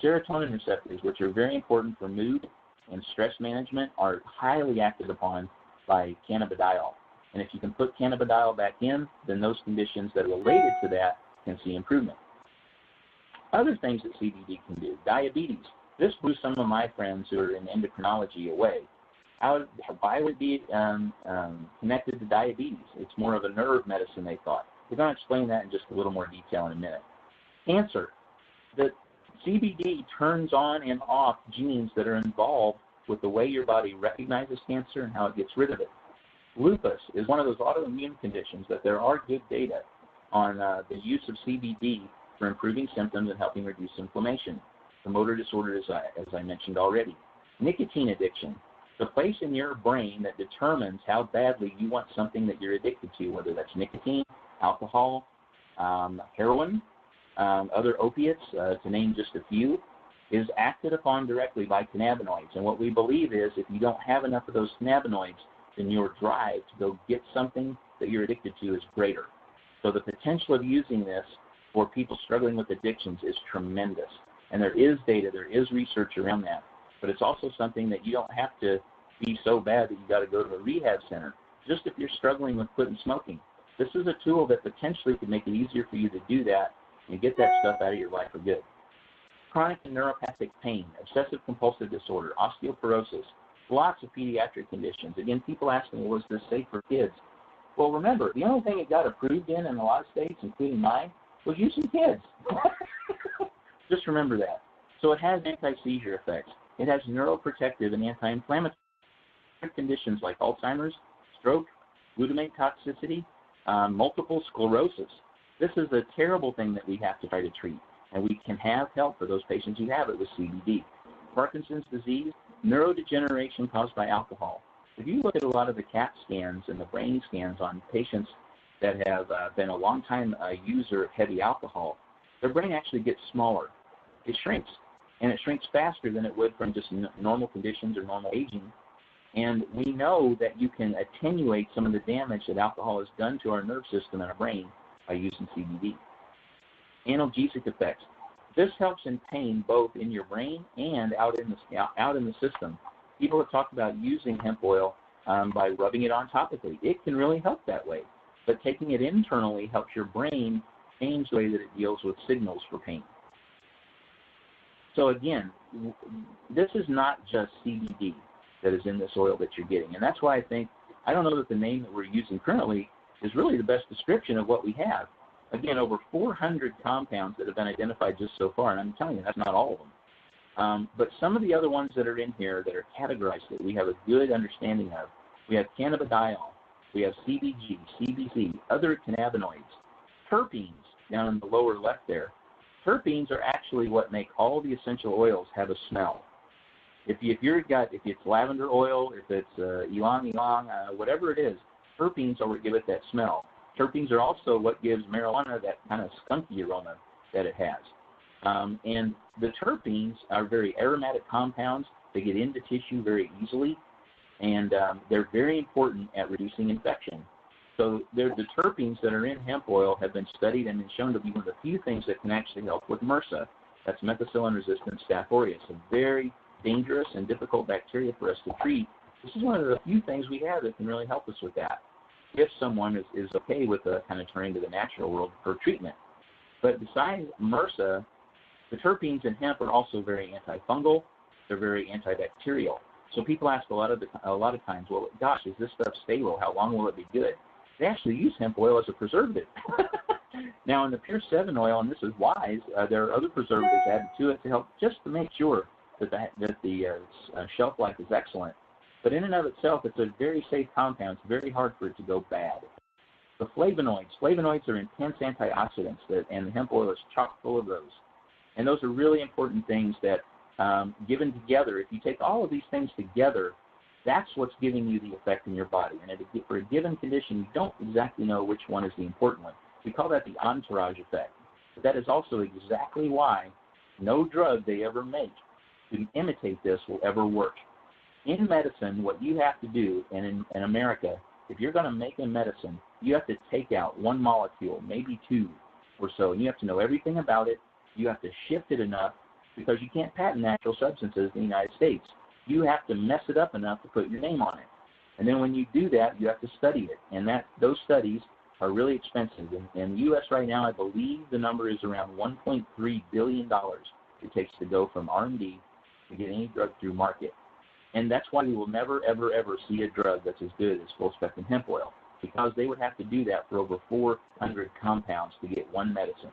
C: Serotonin receptors, which are very important for mood and stress management, are highly acted upon by cannabidiol. And if you can put cannabidiol back in, then those conditions that are related to that can see improvement. Other things that CBD can do, diabetes. This blew some of my friends who are in endocrinology away. Why would it be connected to diabetes? It's more of a nerve medicine, they thought. We're going to explain that in just a little more detail in a minute. Cancer. The CBD turns on and off genes that are involved with the way your body recognizes cancer and how it gets rid of it. Lupus is one of those autoimmune conditions that there are good data on the use of CBD for improving symptoms and helping reduce inflammation. The motor disorder, as I mentioned already. Nicotine addiction, the place in your brain that determines how badly you want something that you're addicted to, whether that's nicotine, alcohol, heroin, other opiates, to name just a few, is acted upon directly by cannabinoids. And what we believe is if you don't have enough of those cannabinoids, then your drive to go get something that you're addicted to is greater. So the potential of using this for people struggling with addictions is tremendous. And there is data, there is research around that. But it's also something that you don't have to be so bad that you got to go to a rehab center. Just if you're struggling with quitting smoking, this is a tool that potentially could make it easier for you to do that and get that stuff out of your life for good. Chronic and neuropathic pain, obsessive compulsive disorder, osteoporosis, lots of pediatric conditions. Again, people ask me, was this safe for kids? Well, remember, the only thing it got approved in a lot of states, including mine, was using kids. Just remember that. So it has anti-seizure effects. It has neuroprotective and anti-inflammatory conditions like Alzheimer's, stroke, glutamate toxicity, multiple sclerosis. This is a terrible thing that we have to try to treat, and we can have help for those patients who have it with CBD. Parkinson's disease, neurodegeneration caused by alcohol. If you look at a lot of the CAT scans and the brain scans on patients that have been a long time user of heavy alcohol, their brain actually gets smaller. It shrinks, and it shrinks faster than it would from just normal conditions or normal aging. And we know that you can attenuate some of the damage that alcohol has done to our nerve system and our brain by using CBD. Analgesic effects. This helps in pain both in your brain and out in the system. People have talked about using hemp oil by rubbing it on topically. It can really help that way. But taking it internally helps your brain change the way that it deals with signals for pain. So again, this is not just CBD that is in this oil that you're getting. And that's why I don't know that the name that we're using currently is really the best description of what we have. Again, over 400 compounds that have been identified just so far, and I'm telling you, that's not all of them. But some of the other ones that are in here that are categorized that we have a good understanding of, we have cannabidiol, we have CBG, CBC, other cannabinoids, terpenes down in the lower left there. Terpenes are actually what make all the essential oils have a smell. If it's lavender oil, if it's ylang ylang, whatever it is, terpenes are what give it that smell. Terpenes are also what gives marijuana that kind of skunky aroma that it has. And the terpenes are very aromatic compounds. They get into tissue very easily, and they're very important at reducing infection. So the terpenes that are in hemp oil have been studied and been shown to be one of the few things that can actually help with MRSA. That's methicillin-resistant Staph aureus, a very dangerous and difficult bacteria for us to treat. This is one of the few things we have that can really help us with that, if someone is okay with kind of turning to the natural world for treatment. But besides MRSA, the terpenes in hemp are also very antifungal. They're very antibacterial. So people ask a lot of times, well, gosh, is this stuff stable? How long will it be good? They actually use hemp oil as a preservative. Now, in the Pure 7 oil, and this is wise, there are other preservatives added to it to help just to make sure that the shelf life is excellent. But in and of itself, it's a very safe compound. It's very hard for it to go bad. The flavonoids are intense antioxidants, and the hemp oil is chock full of those. And those are really important things that, given together, if you take all of these things together, That's what's giving you the effect in your body. And for a given condition, you don't exactly know which one is the important one. We call that the entourage effect. But that is also exactly why no drug they ever make to imitate this will ever work. In medicine, what you have to do, and in America, if you're going to make a medicine, you have to take out one molecule, maybe two or so, and you have to know everything about it. You have to shift it enough, because you can't patent natural substances in the United States. You have to mess it up enough to put your name on it. And then when you do that, you have to study it. And those studies are really expensive. In the U.S. right now, I believe the number is around $1.3 billion it takes to go from R&D to get any drug through market. And that's why we will never, ever, ever see a drug that's as good as full-spectrum hemp oil, because they would have to do that for over 400 compounds to get one medicine.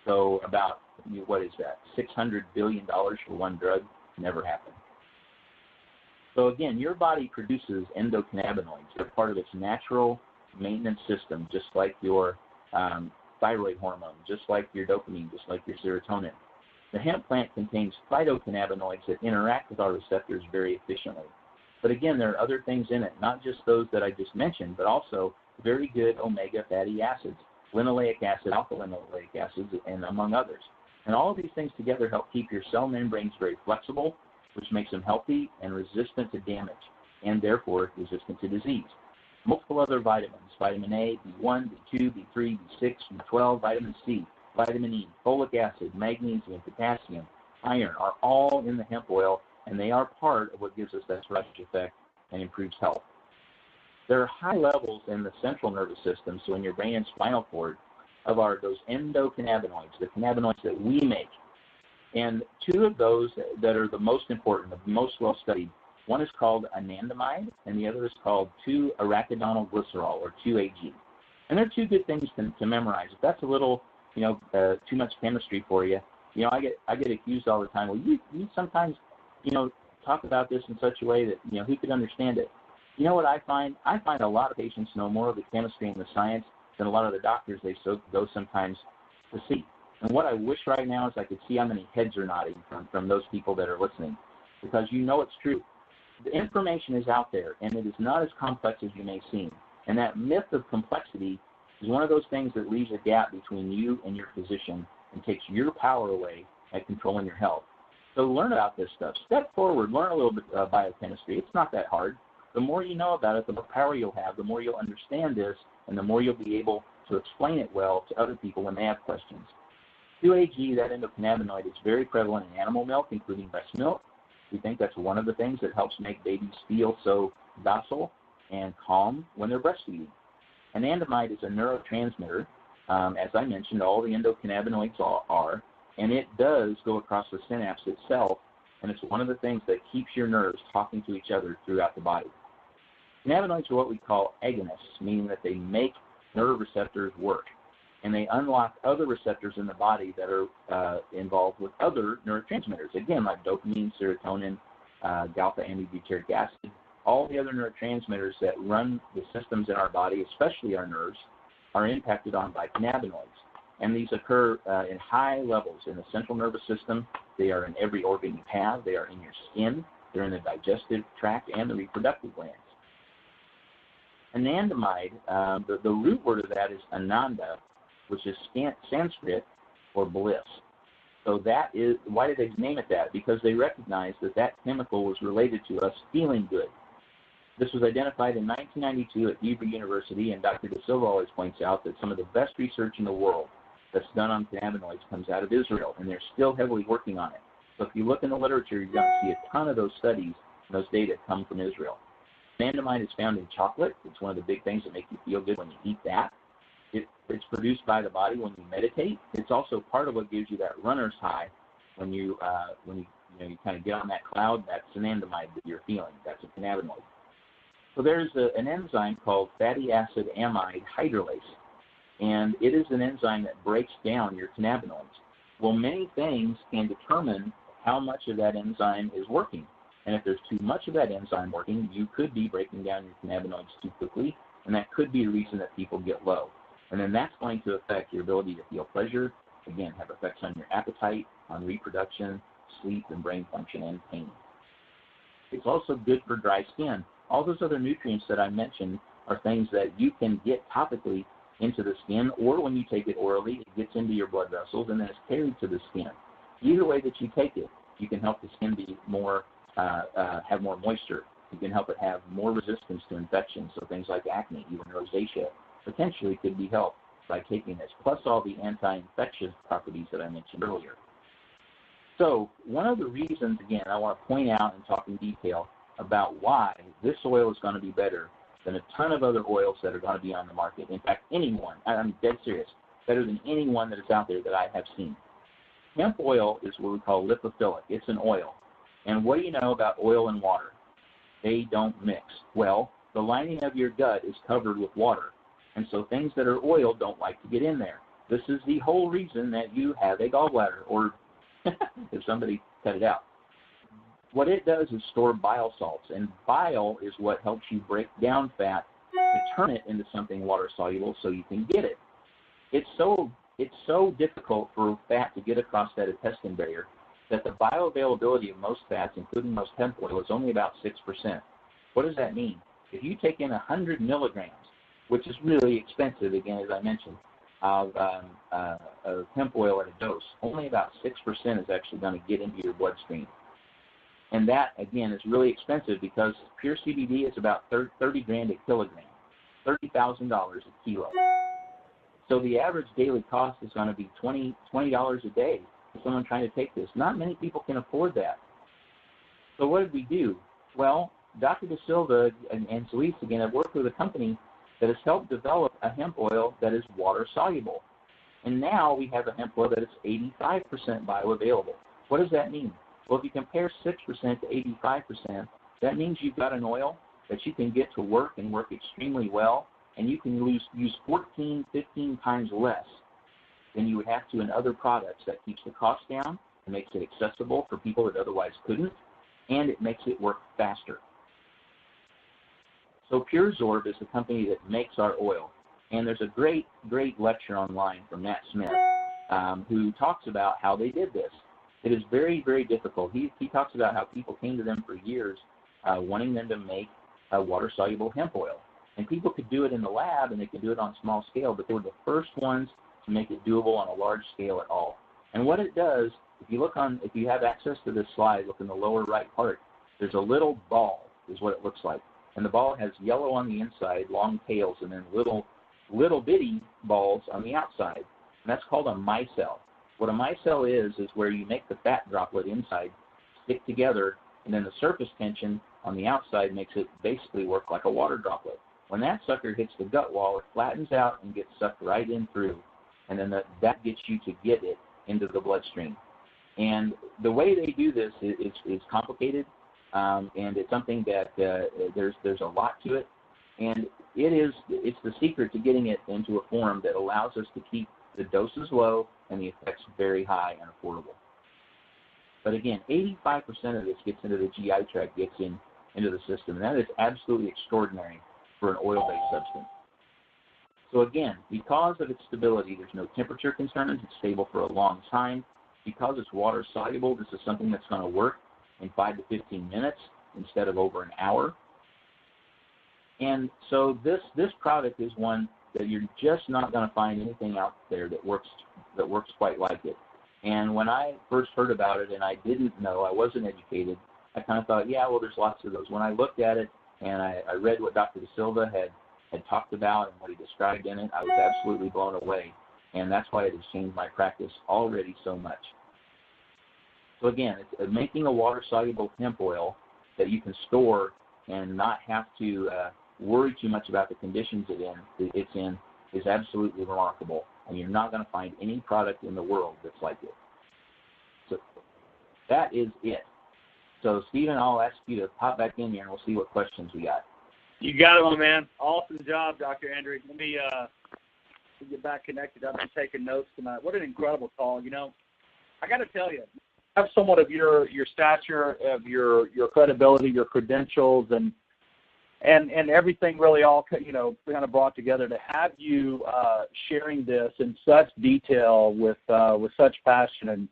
C: So about, what is that, $600 billion for one drug? Never happened. So again, your body produces endocannabinoids. They're part of its natural maintenance system, just like your thyroid hormone, just like your dopamine, just like your serotonin. The hemp plant contains phytocannabinoids that interact with our receptors very efficiently. But again, there are other things in it, not just those that I just mentioned, but also very good omega fatty acids, linoleic acid, alpha-linoleic acids, and among others. And all of these things together help keep your cell membranes very flexible, which makes them healthy and resistant to damage, and therefore resistant to disease. Multiple other vitamins, vitamin A, B1, B2, B3, B6, B12, vitamin C, vitamin E, folic acid, magnesium, potassium, iron are all in the hemp oil, and they are part of what gives us that rush effect and improves health. There are high levels in the central nervous system, so in your brain and spinal cord, of those endocannabinoids, the cannabinoids that we make. And two of those that are the most important, the most well-studied, one is called anandamide, and the other is called 2-arachidonyl glycerol, or 2-AG. And they're two good things to memorize. If that's a little, too much chemistry for you, I get accused all the time. Well, you sometimes, talk about this in such a way that, who could understand it? You know what I find? I find a lot of patients know more of the chemistry and the science than a lot of the doctors they go sometimes to see. And what I wish right now is I could see how many heads are nodding from those people that are listening, because it's true. The information is out there, and it is not as complex as you may seem. And that myth of complexity is one of those things that leaves a gap between you and your physician and takes your power away at controlling your health. So learn about this stuff. Step forward, learn a little bit of biochemistry. It's not that hard. The more you know about it, the more power you'll have, the more you'll understand this, and the more you'll be able to explain it well to other people when they have questions. 2-AG, that endocannabinoid, is very prevalent in animal milk, including breast milk. We think that's one of the things that helps make babies feel so docile and calm when they're breastfeeding. Anandamide is a neurotransmitter. As I mentioned, all the endocannabinoids are, and it does go across the synapse itself, and it's one of the things that keeps your nerves talking to each other throughout the body. Cannabinoids are what we call agonists, meaning that they make nerve receptors work, and they unlock other receptors in the body that are involved with other neurotransmitters, again, like dopamine, serotonin, alpha-aminobutyric acid. All the other neurotransmitters that run the systems in our body, especially our nerves, are impacted on by cannabinoids. And these occur in high levels in the central nervous system. They are in every organ you have. They are in your skin. They're in the digestive tract and the reproductive glands. Anandamide, the root word of that is ananda, which is Sanskrit for bliss. So that is, why did they name it that? Because they recognized that chemical was related to us feeling good. This was identified in 1992 at Hebrew University, and Dr. De Silva always points out that some of the best research in the world that's done on cannabinoids comes out of Israel, and they're still heavily working on it. So if you look in the literature, you're going to see a ton of those studies and those data come from Israel. Anandamide is found in chocolate. It's one of the big things that make you feel good when you eat that. It's produced by the body when you meditate. It's also part of what gives you that runner's high when you kind of get on that cloud. That's anandamide that you're feeling. That's a cannabinoid. So there's an enzyme called fatty acid amide hydrolase, and it is an enzyme that breaks down your cannabinoids. Well, many things can determine how much of that enzyme is working. And if there's too much of that enzyme working, you could be breaking down your cannabinoids too quickly, and that could be a reason that people get low. And then that's going to affect your ability to feel pleasure, again, have effects on your appetite, on reproduction, sleep, and brain function, and pain. It's also good for dry skin. All those other nutrients that I mentioned are things that you can get topically into the skin, or when you take it orally, it gets into your blood vessels and then it's carried to the skin. Either way that you take it, you can help the skin be more, have more moisture. You can help it have more resistance to infections, so things like acne, even rosacea, potentially could be helped by taking this, plus all the anti-infectious properties that I mentioned earlier. So one of the reasons, again, I want to point out and talk in detail about why this oil is going to be better than a ton of other oils that are going to be on the market. In fact, anyone, I'm dead serious, better than anyone that is out there that I have seen. Hemp oil is what we call lipophilic. It's an oil. And what do you know about oil and water? They don't mix. Well, the lining of your gut is covered with water. And so things that are oil don't like to get in there. This is the whole reason that you have a gallbladder, or if somebody cut it out. What it does is store bile salts, and bile is what helps you break down fat to turn it into something water-soluble so you can get it. It's so difficult for fat to get across that intestine barrier that the bioavailability of most fats, including most hemp oil, is only about 6%. What does that mean? If you take in 100 milligrams, which is really expensive, again, as I mentioned, of hemp oil at a dose, only about 6% is actually going to get into your bloodstream. And that, again, is really expensive because pure CBD is about $30 grand a kilogram, $30,000 a kilo. So the average daily cost is going to be $20 a day for someone trying to take this. Not many people can afford that. So what did we do? Well, Dr. De Silva and Zilis, again, have worked with a company that has helped develop a hemp oil that is water-soluble. And now we have a hemp oil that is 85% bioavailable. What does that mean? Well, if you compare 6% to 85%, that means you've got an oil that you can get to work and work extremely well, and you can use 14, 15 times less than you would have to in other products. That keeps the cost down, it makes it accessible for people that otherwise couldn't, and it makes it work faster. So PureZorb is the company that makes our oil, and there's a great lecture online from Matt Smith who talks about how they did this. It is very, very difficult. He talks about how people came to them for years wanting them to make a water-soluble hemp oil. And people could do it in the lab, and they could do it on a small scale, but they were the first ones to make it doable on a large scale at all. And what it does, if you have access to this slide, look in the lower right part, there's a little ball is what it looks like. And the ball has yellow on the inside, long tails, and then little bitty balls on the outside. And that's called a micelle. What a micelle is where you make the fat droplet inside stick together, and then the surface tension on the outside makes it basically work like a water droplet. When that sucker hits the gut wall, it flattens out and gets sucked right in through, and then that gets you to get it into the bloodstream. And the way they do this is complicated, and it's something that there's a lot to it, and it's the secret to getting it into a form that allows us to keep the doses low and the effects very high and affordable. But again, 85% of this gets into the GI tract, gets into the system, and that is absolutely extraordinary for an oil-based substance. So again, because of its stability, there's no temperature concerns. It's stable for a long time. Because it's water-soluble, this is something that's going to work in 5 to 15 minutes instead of over an hour. And so this product is one that you're just not going to find anything out there that works quite like it. And when I first heard about it and I didn't know, I wasn't educated, I kind of thought, yeah, well, there's lots of those. When I looked at it and I read what Dr. De Silva had talked about and what he described in it, I was absolutely blown away. And that's why it has changed my practice already so much. So again, it's making a water-soluble hemp oil that you can store and not have to worry too much about the conditions it's in is absolutely remarkable. And you're not going to find any product in the world that's like it. So that is it. So, Stephen, I'll ask you to pop back in here, and we'll see what questions we got.
B: You got it, my man. Awesome job, Dr. Andry. Let me get back connected. I've been taking notes tonight. What an incredible call. You know, I got to tell you, I have somewhat of your stature, of your credibility, your credentials, and everything really all, you know, kind of brought together to have you sharing this in such detail with such passion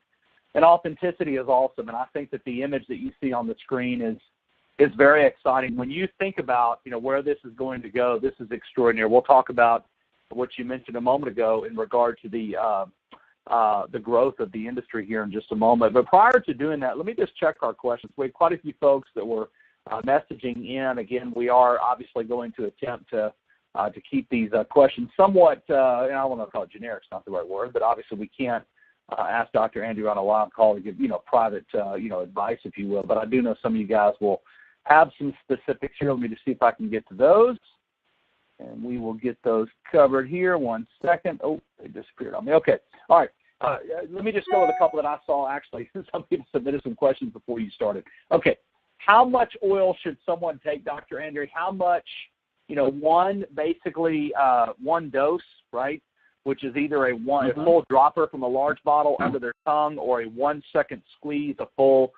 B: and authenticity is awesome. And I think that the image that you see on the screen is very exciting. When you think about, where this is going to go, this is extraordinary. We'll talk about what you mentioned a moment ago in regard to the growth of the industry here in just a moment. But prior to doing that, let me just check our questions. We have quite a few folks that were messaging in. Again, we are obviously going to attempt to keep these questions somewhat, and I don't want to call it generic, it's not the right word, but obviously we can't ask Dr. Andry on a live call to give, private, advice, if you will. But I do know some of you guys will have some specifics here. Let me just see if I can get to those, and we will get those covered here. 1 second. Oh, they disappeared on me. Okay. All right. Let me just go with a couple that I saw, actually. Some people submitted some questions before you started. Okay. How much oil should someone take, Dr. Andry? How much, one dose, right, which is either a full dropper from a large bottle under their tongue, or a 1 second squeeze, a full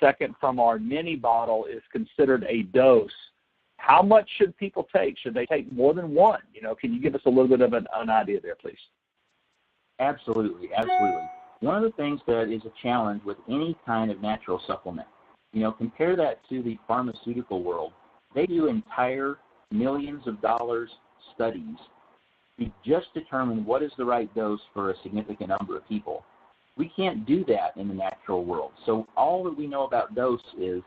B: second from our mini bottle is considered a dose. How much should people take? Should they take more than one? Can you give us a little bit of an idea there, please?
C: Absolutely. One of the things that is a challenge with any kind of natural supplement, compare that to the pharmaceutical world. They do entire millions of dollars studies to just determine what is the right dose for a significant number of people. We can't do that in the natural world. So all that we know about dose is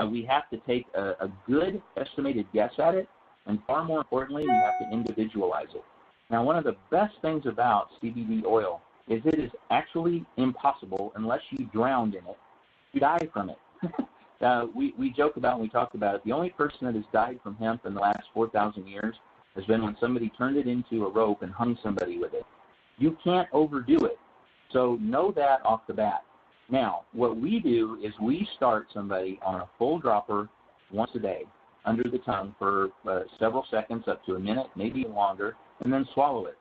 C: we have to take a good estimated guess at it, and far more importantly, we have to individualize it. Now, one of the best things about CBD oil is it is actually impossible, unless you drowned in it, to die from it. We joke about and we talk about it. The only person that has died from hemp in the last 4,000 years has been when somebody turned it into a rope and hung somebody with it. You can't overdo it. So know that off the bat. Now, what we do is we start somebody on a full dropper once a day under the tongue for several seconds, up to a minute, maybe longer, and then swallow it.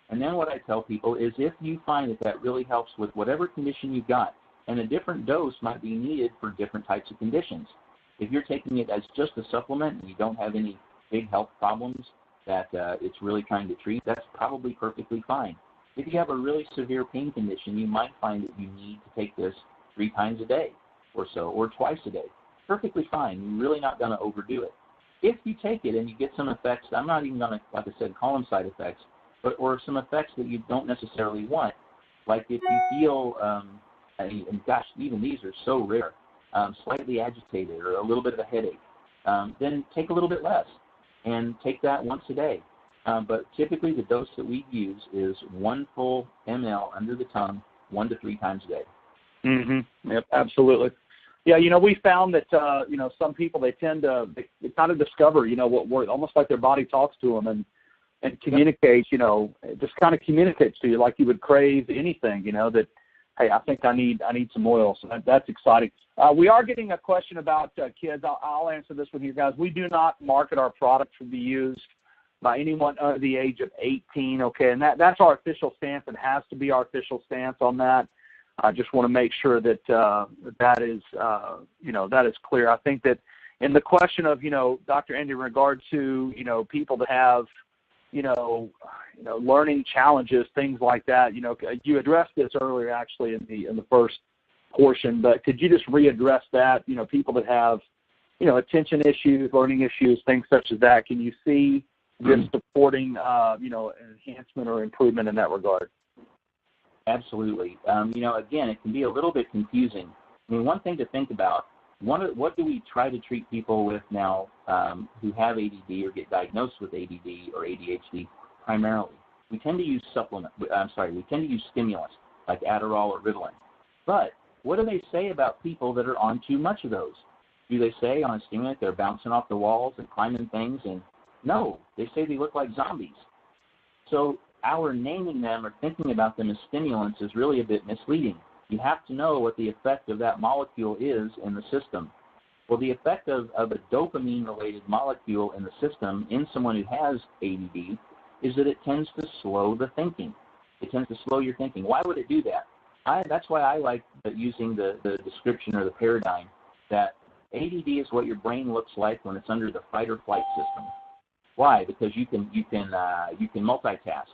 C: And then what I tell people is if you find that really helps with whatever condition you've got, and a different dose might be needed for different types of conditions. If you're taking it as just a supplement and you don't have any big health problems that it's really trying to treat, that's probably perfectly fine. If you have a really severe pain condition, you might find that you need to take this 3 times a day or so, or twice a day. Perfectly fine. You're really not going to overdo it. If you take it and you get some effects, I'm not even going to, like I said, call them side effects, or some effects that you don't necessarily want, like if you feel, and gosh, even these are so rare, slightly agitated or a little bit of a headache, then take a little bit less and take that once a day. But typically the dose that we use is 1 full ml under the tongue 1 to 3 times a day.
B: Mm-hmm. Yep, absolutely. Yeah, we found that, some people, they tend to, they kind of discover, what works, almost like their body talks to them and communicates, just kind of communicates to you like you would crave anything, that, hey, I think I need some oil. So that's exciting. We are getting a question about kids. I'll answer this with you guys. We do not market our product to be used by anyone under the age of 18, okay? And that's our official stance. It has to be our official stance on that. I just want to make sure that that is, that is clear. I think that in the question of, Dr. Andry, in regard to, people that have, learning challenges, things like that, you addressed this earlier actually in the first portion, but could you just readdress that, people that have, attention issues, learning issues, things such as that, can you see this supporting, enhancement or improvement in that regard?
C: Absolutely. Again, it can be a little bit confusing. I mean, one thing to think about, what do we try to treat people with now who have ADD or get diagnosed with ADD or ADHD primarily? We tend to use we tend to use stimulants like Adderall or Ritalin. But what do they say about people that are on too much of those? Do they say on a stimulant they're bouncing off the walls and climbing things? And no, they say they look like zombies. So our naming them or thinking about them as stimulants is really a bit misleading. You have to know what the effect of that molecule is in the system. Well, the effect of a dopamine-related molecule in the system in someone who has ADD is that it tends to slow the thinking. It tends to slow your thinking. Why would it do that? That's why I like using the description or the paradigm that ADD is what your brain looks like when it's under the fight or flight system. Why? Because you can multitask.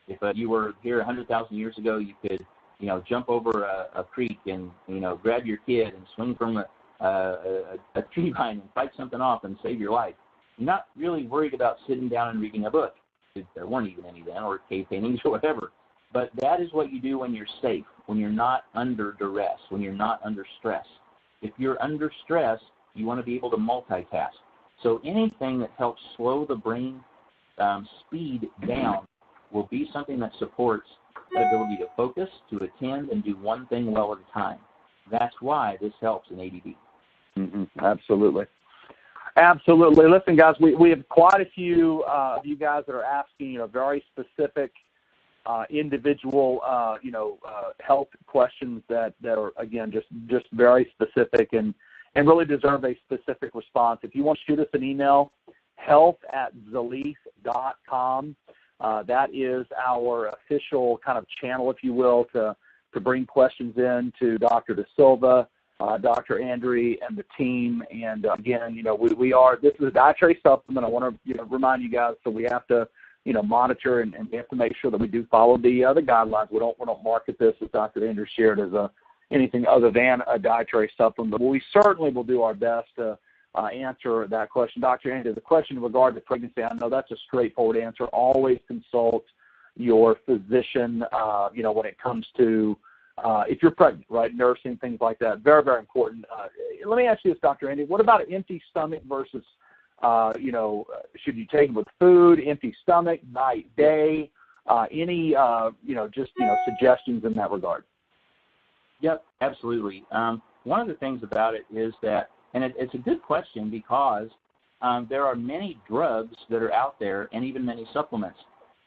C: If you were here 100,000 years ago, you could jump over a creek and grab your kid and swing from a tree vine and fight something off and save your life. You're not really worried about sitting down and reading a book. There weren't even any then, or cave paintings or whatever. But that is what you do when you're safe, when you're not under duress, when you're not under stress. If you're under stress, you want to be able to multitask. So anything that helps slow the brain speed down will be something that supports the ability to focus, to attend, and do one thing well at a time. That's why this helps in ADD.
B: Mm-hmm. Absolutely. Absolutely. Listen, guys, we have quite a few of you guys that are asking, very specific individual, health questions that are, again, just very specific and really deserve a specific response. If you want to shoot us an email, health@zilis.com. That is our official kind of channel, if you will, to bring questions in to Dr. De Silva, Dr. Andry, and the team. And again, this is a dietary supplement. I want to remind you guys, so we have to monitor and we have to make sure that we do follow the guidelines. We don't market this, as Dr. Andry shared, as anything other than a dietary supplement. But we certainly will do our best to answer that question. Dr. Andry, the question in regard to pregnancy, I know that's a straightforward answer. Always consult your physician, when it comes to if you're pregnant, right, nursing, things like that. Very, very important. Let me ask you this, Dr. Andry. What about an empty stomach versus, should you take it with food, empty stomach, night, day? Any, suggestions in that regard?
C: Yep, absolutely. One of the things about it is that, and it's a good question because there are many drugs that are out there and even many supplements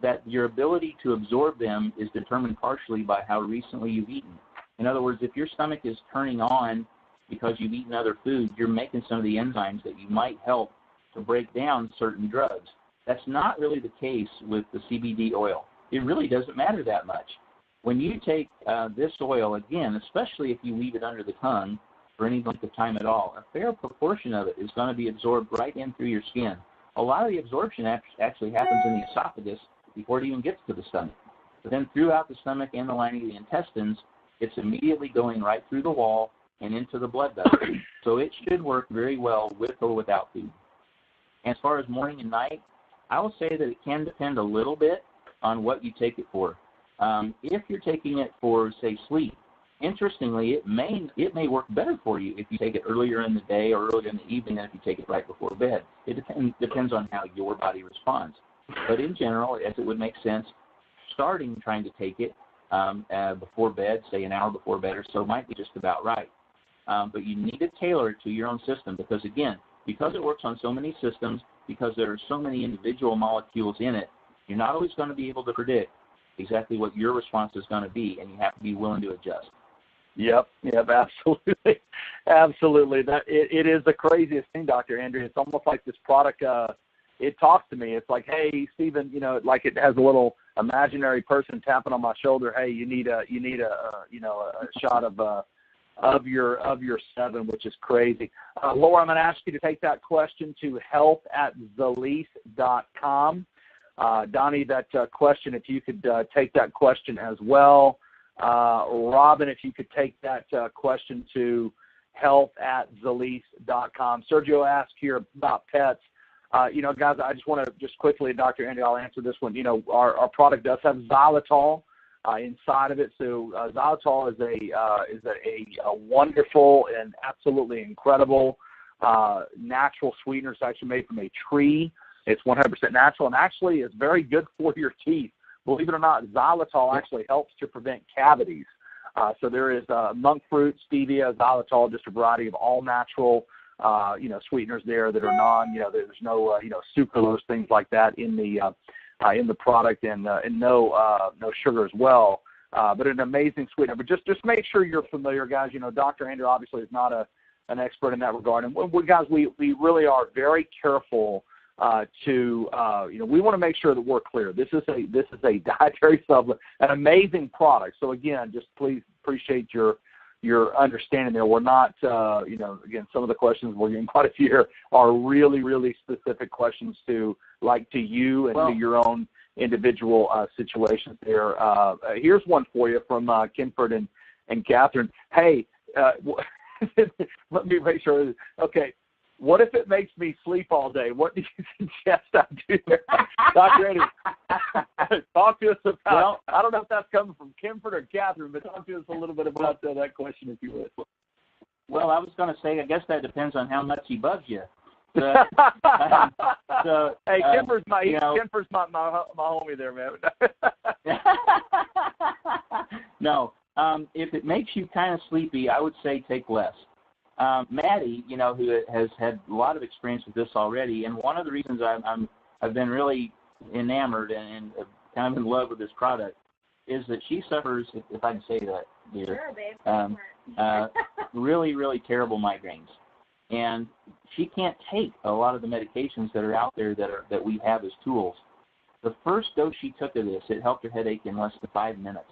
C: that your ability to absorb them is determined partially by how recently you've eaten. In other words, if your stomach is turning on because you've eaten other food, you're making some of the enzymes that you might help to break down certain drugs. That's not really the case with the CBD oil. It really doesn't matter that much. When you take this oil, again, especially if you leave it under the tongue for any length of time at all, a fair proportion of it is going to be absorbed right in through your skin. A lot of the absorption actually happens in the esophagus before it even gets to the stomach. But then throughout the stomach and the lining of the intestines, it's immediately going right through the wall and into the blood vessel. So it should work very well with or without food. As far as morning and night, I will say that it can depend a little bit on what you take it for. If you're taking it for, say, sleep, interestingly, it may work better for you if you take it earlier in the day or earlier in the evening than if you take it right before bed. It depends on how your body responds. But in general, as it would make sense, trying to take it before bed, say an hour before bed or so, might be just about right. But you need to tailor it to your own system because, again, because it works on so many systems, because there are so many individual molecules in it, you're not always going to be able to predict exactly what your response is going to be, and you have to be willing to adjust.
B: Yep, absolutely. Absolutely. It is the craziest thing, Dr. Andry. It's almost like this product, it talks to me. It's like, hey, Stephen, like it has a little imaginary person tapping on my shoulder. Hey, you need a shot of your 7, which is crazy. Laura, I'm going to ask you to take that question to health@zilis.com. Donnie, that question, if you could take that question as well. Robin, if you could take that question to health@zilis.com. Sergio asked here about pets. Guys, I just want to quickly, Dr. Andry, I'll answer this one. Our product does have xylitol inside of it. So xylitol is a wonderful and absolutely incredible natural sweetener. It's actually made from a tree. It's 100% natural and actually is very good for your teeth. Believe it or not, xylitol actually helps to prevent cavities. So there is monk fruit, stevia, xylitol, just a variety of all natural sweeteners there that are there's no sucralose, things like that in the product, and no sugar as well. But an amazing sweetener. But just make sure you're familiar, guys. Dr. Andry obviously is not an expert in that regard, and guys, we really are very careful we want to make sure that we're clear. This is a dietary supplement, an amazing product. So again, just please appreciate your understanding there. We're not, again, some of the questions we're getting quite a few here are really, really specific questions to you and to your own individual situations there. Here's one for you from Kinford and Catherine. Hey, let me make sure. Okay, what if it makes me sleep all day? What do you suggest I do there? Dr. Andry, talk to us about, well, I don't know if that's coming from Kimford or Catherine, but talk to us a little bit about that question, if you would.
C: Well, I was going to say, I guess that depends on how much he bugs you. Hey,
B: Kimford's my homie there, man.
C: No, if it makes you kind of sleepy, I would say take less. Maddie, who has had a lot of experience with this already, and one of the reasons I've been really enamored and kind of in love with this product is that she suffers, if I can say that, dear,
D: sure, babe.
C: really, really terrible migraines. And she can't take a lot of the medications that are out there that we have as tools. The first dose she took of this, it helped her headache in less than 5 minutes.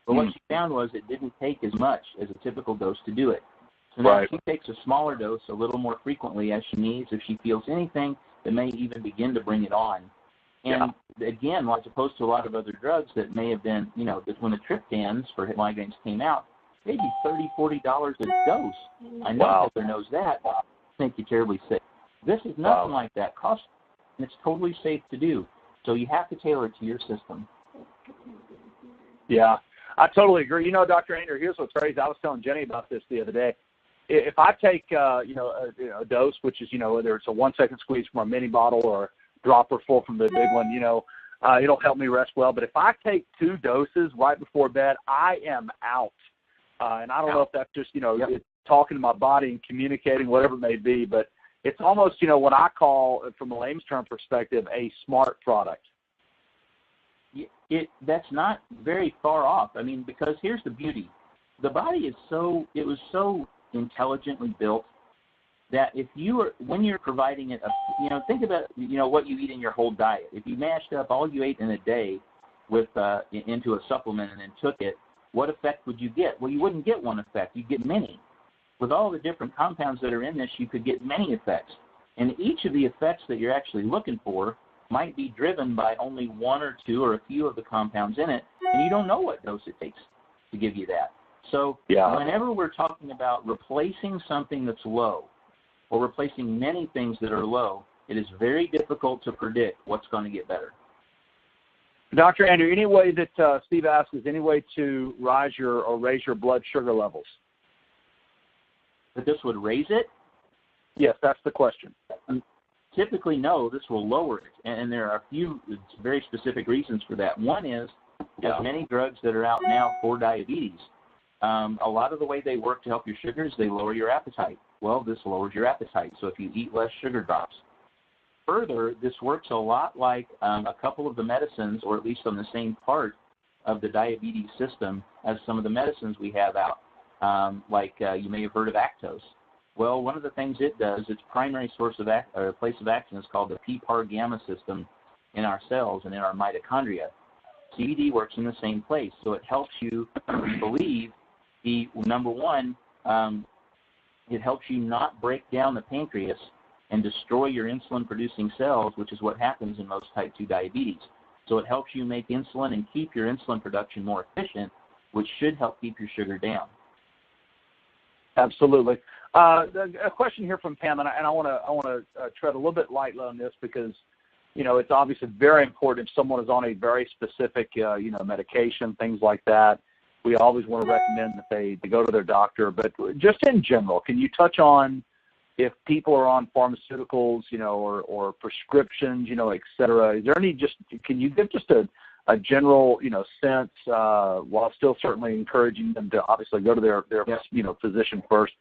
C: But what she found was it didn't take as much as a typical dose to do it. So now she takes a smaller dose a little more frequently as she needs if she feels anything that may even begin to bring it on. And again, as opposed to a lot of other drugs that may have been, when the triptans for migraines came out, maybe $30, $40 a dose. I know that knows that. Make you terribly sick. This is nothing like that. Cost, and it's totally safe to do. So you have to tailor it to your system.
B: Yeah, I totally agree. Dr. Andry, here's what's crazy. I was telling Jenny about this the other day. If I take, a dose, which is, whether it's a 1 second squeeze from a mini bottle or a dropper full from the big one, it'll help me rest well. But if I take 2 doses right before bed, I am out. And I don't know if that's just, it's talking to my body and communicating, whatever it may be. But it's almost, what I call, from a layman's term perspective, a smart product.
C: That's not very far off. I mean, because here's the beauty. The body was so intelligently built that when you're providing it, think about, what you eat in your whole diet. If you mashed up all you ate in a day into a supplement and then took it, what effect would you get? Well, you wouldn't get one effect. You'd get many. With all the different compounds that are in this, you could get many effects. And each of the effects that you're actually looking for might be driven by only 1 or 2 or a few of the compounds in it, and you don't know what dose it takes to give you that. So whenever we're talking about replacing something that's low or replacing many things that are low, it is very difficult to predict what's going to get better.
B: Dr. Andry, any way that Steve asked, is any way to raise your blood sugar levels?
C: That this would raise it?
B: Yes, that's the question.
C: Typically, no, this will lower it. And there are a few very specific reasons for that. One is, as many drugs that are out now for diabetes, a lot of the way they work to help your sugars, they lower your appetite. Well, this lowers your appetite. So if you eat less, sugar drops. Further, this works a lot like a couple of the medicines, or at least on the same part of the diabetes system as some of the medicines we have out, you may have heard of Actose. Well, one of the things it does, its primary source of place of action is called the PPAR gamma system in our cells and in our mitochondria. CBD works in the same place, so it helps you, we believe, number one, it helps you not break down the pancreas and destroy your insulin-producing cells, which is what happens in most type 2 diabetes. So it helps you make insulin and keep your insulin production more efficient, which should help keep your sugar down.
B: Absolutely. A question here from Pam, and I want to tread a little bit lightly on this because, it's obviously very important if someone is on a very specific, medication, things like that. We always want to recommend that they go to their doctor. But just in general, can you touch on if people are on pharmaceuticals, or prescriptions, et cetera? Is there any can you give just a general, sense, while still certainly encouraging them to obviously go to their physician first,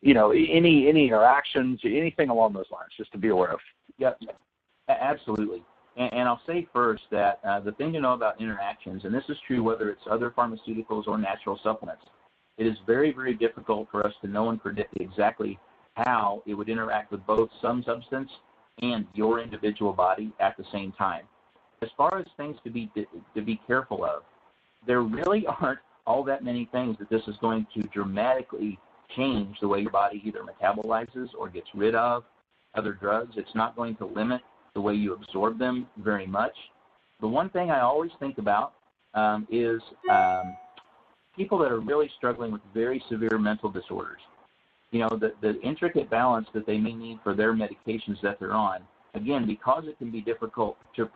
B: any interactions, anything along those lines, just to be aware of?
C: Yep, absolutely. And I'll say first that the thing to know about interactions, and this is true whether it's other pharmaceuticals or natural supplements, it is very, very difficult for us to know and predict exactly how it would interact with both some substance and your individual body at the same time. As far as things to be careful of, there really aren't all that many things that this is going to dramatically change the way your body either metabolizes or gets rid of other drugs. It's not going to limit the way you absorb them very much. The one thing I always think about is people that are really struggling with very severe mental disorders. the intricate balance that they may need for their medications that they're on. Again, because it can be difficult to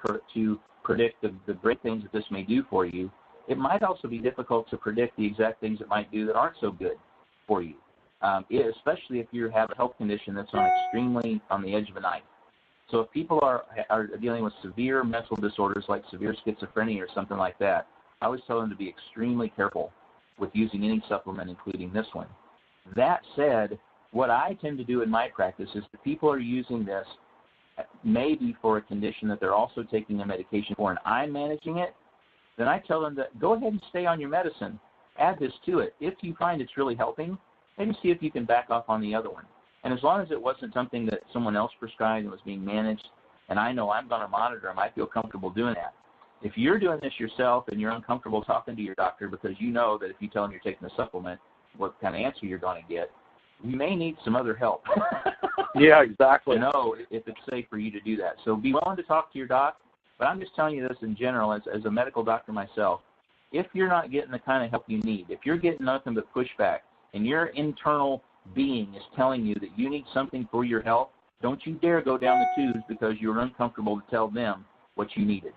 C: predict the great things that this may do for you, it might also be difficult to predict the exact things it might do that aren't so good for you, especially if you have a health condition that's extremely on the edge of a knife. So if people are dealing with severe mental disorders like severe schizophrenia or something like that, I always tell them to be extremely careful with using any supplement, including this one. That said, what I tend to do in my practice is if people are using this maybe for a condition that they're also taking a medication for and I'm managing it, then I tell them that go ahead and stay on your medicine. Add this to it. If you find it's really helping, maybe see if you can back off on the other one. And as long as it wasn't something that someone else prescribed and was being managed, and I know I'm going to monitor them, I feel comfortable doing that. If you're doing this yourself and you're uncomfortable talking to your doctor because you know that if you tell them you're taking a supplement, what kind of answer you're going to get, you may need some other help.
E: Yeah, exactly.
C: To know if it's safe for you to do that. So be willing to talk to your doc, but I'm just telling you this in general as a medical doctor myself. If you're not getting the kind of help you need, if you're getting nothing but pushback, and your internal being is telling you that you need something for your health, don't you dare go down the tubes because you're uncomfortable to tell them what you needed.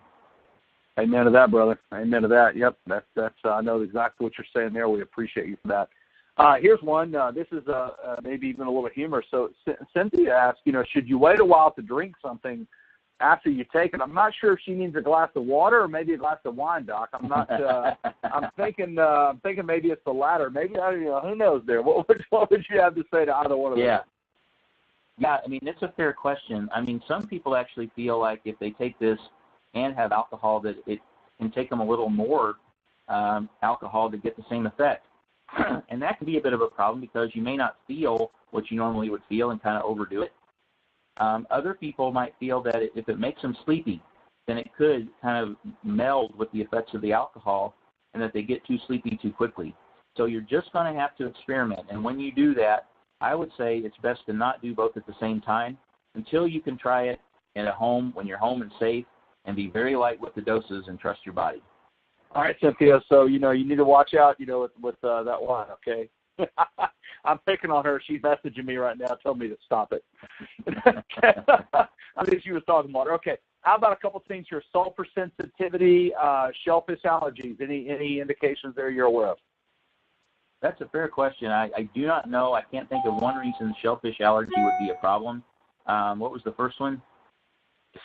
E: Amen to that, brother. Amen to that. Yep, that's. I know exactly what you're saying there. We appreciate you for that. Here's one. This is maybe even a little humorous. So Cynthia asked, should you wait a while to drink something after you take it? I'm not sure if she means a glass of water or maybe a glass of wine, Doc. I'm not. I'm thinking maybe it's the latter. Maybe who knows there. What would you have to say to either one of those?
C: Yeah. I mean, it's a fair question. I mean, some people actually feel like if they take this and have alcohol, that it can take them a little more alcohol to get the same effect. And that can be a bit of a problem because you may not feel what you normally would feel and kind of overdo it. Other people might feel that if it makes them sleepy, then it could kind of meld with the effects of the alcohol and that they get too sleepy too quickly. So you're just going to have to experiment. And when you do that, I would say it's best to not do both at the same time until you can try it at a home when you're home and safe, and be very light with the doses and trust your body.
E: All right, Cynthia. So, you need to watch out, with that wine, okay? I'm picking on her. She's messaging me right now telling me to stop it. I think she was talking about her. Okay. How about a couple of things here? Sulfur sensitivity, shellfish allergies. Any indications there you're aware of?
C: That's a fair question. I do not know. I can't think of one reason shellfish allergy would be a problem. What was the first one?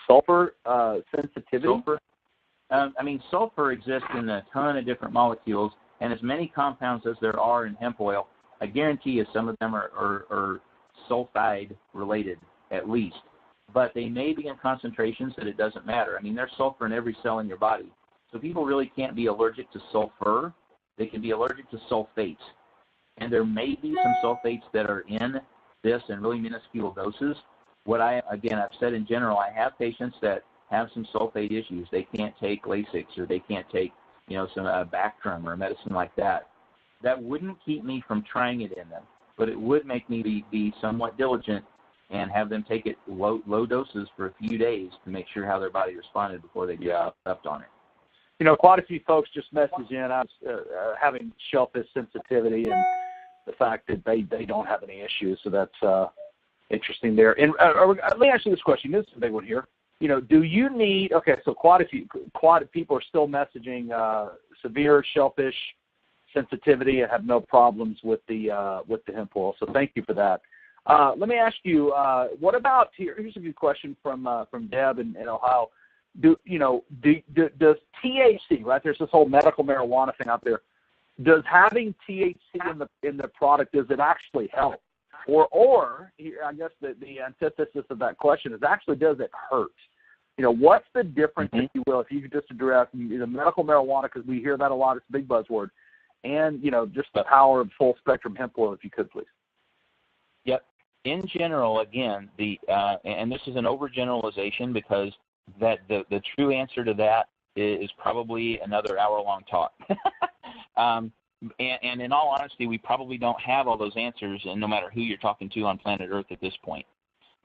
E: Sulfur sensitivity?
C: Sulfur. Sulfur exists in a ton of different molecules, and as many compounds as there are in hemp oil, I guarantee you some of them are sulfide related at least. But they may be in concentrations that it doesn't matter. There's sulfur in every cell in your body. So people really can't be allergic to sulfur. They can be allergic to sulfates. And there may be some sulfates that are in this in really minuscule doses. I've said in general, I have patients that have some sulfate issues. They can't take Lasix or they can't take, some Bactrim or medicine like that. That wouldn't keep me from trying it in them, but it would make me be somewhat diligent and have them take it low doses for a few days to make sure how their body responded before they get up on it.
E: Quite a few folks just messaged in. I was having shellfish sensitivity and the fact that they don't have any issues, so that's interesting there. And let me ask you this question. This is a big one here. Do you need? Okay, so quite a few people are still messaging severe shellfish sensitivity and have no problems with the hemp oil. So thank you for that. Let me ask you, what about here's a good question from Deb in Ohio. Does THC, right? There's this whole medical marijuana thing out there. Does having THC in the product, does it actually help? Or I guess the antithesis of that question is actually, does it hurt? What's the difference, if you will, if you could just address the medical marijuana, because we hear that a lot, it's a big buzzword, and, just the power of full spectrum hemp oil, if you could, please.
C: Yep. In general, again, and this is an overgeneralization because that the true answer to that is probably another hour-long talk. And in all honesty, we probably don't have all those answers, and no matter who you're talking to on planet Earth at this point.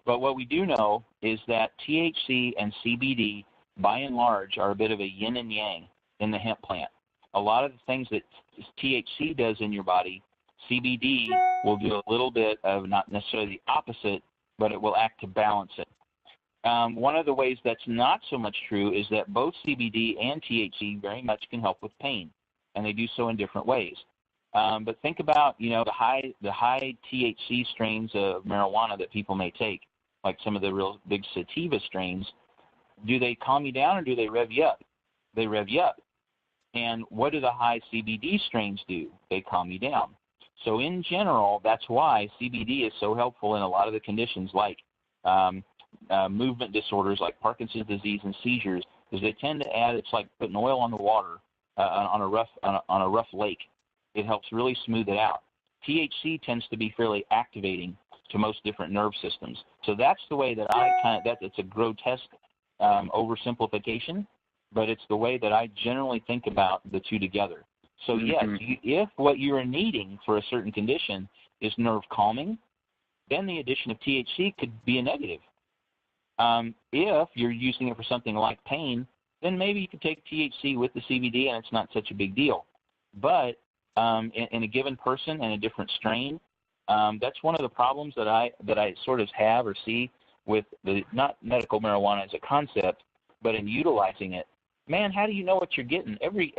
C: But what we do know is that THC and CBD, by and large, are a bit of a yin and yang in the hemp plant. A lot of the things that THC does in your body,
D: CBD will do a little bit of not necessarily the opposite, but it will act to balance it. One of the ways that's not so much true is that both CBD and THC very much can help with pain, and they do so in different ways. But think about, the high THC strains of marijuana that people may take, like some of the real big sativa strains. Do they calm you down or do they rev you up? They rev you up. And what do the high CBD strains do? They calm you down. So in general, that's why CBD is so helpful in a lot of the conditions like movement disorders like Parkinson's disease and seizures, because they tend to add, it's like putting oil on the water on a rough lake. It helps really smooth it out. THC tends to be fairly activating to most different nerve systems. So that's the way that it's a grotesque oversimplification, but it's the way that I generally think about the two together. So yes, if what you're needing for a certain condition is nerve calming, then the addition of THC could be a negative. If you're using it for something like pain, then maybe you could take THC with the CBD and it's not such a big deal. But in a given person and a different strain, that's one of the problems that I sort of have or see with the not medical marijuana as a concept, but in utilizing it. Man, how do you know what you're getting? Every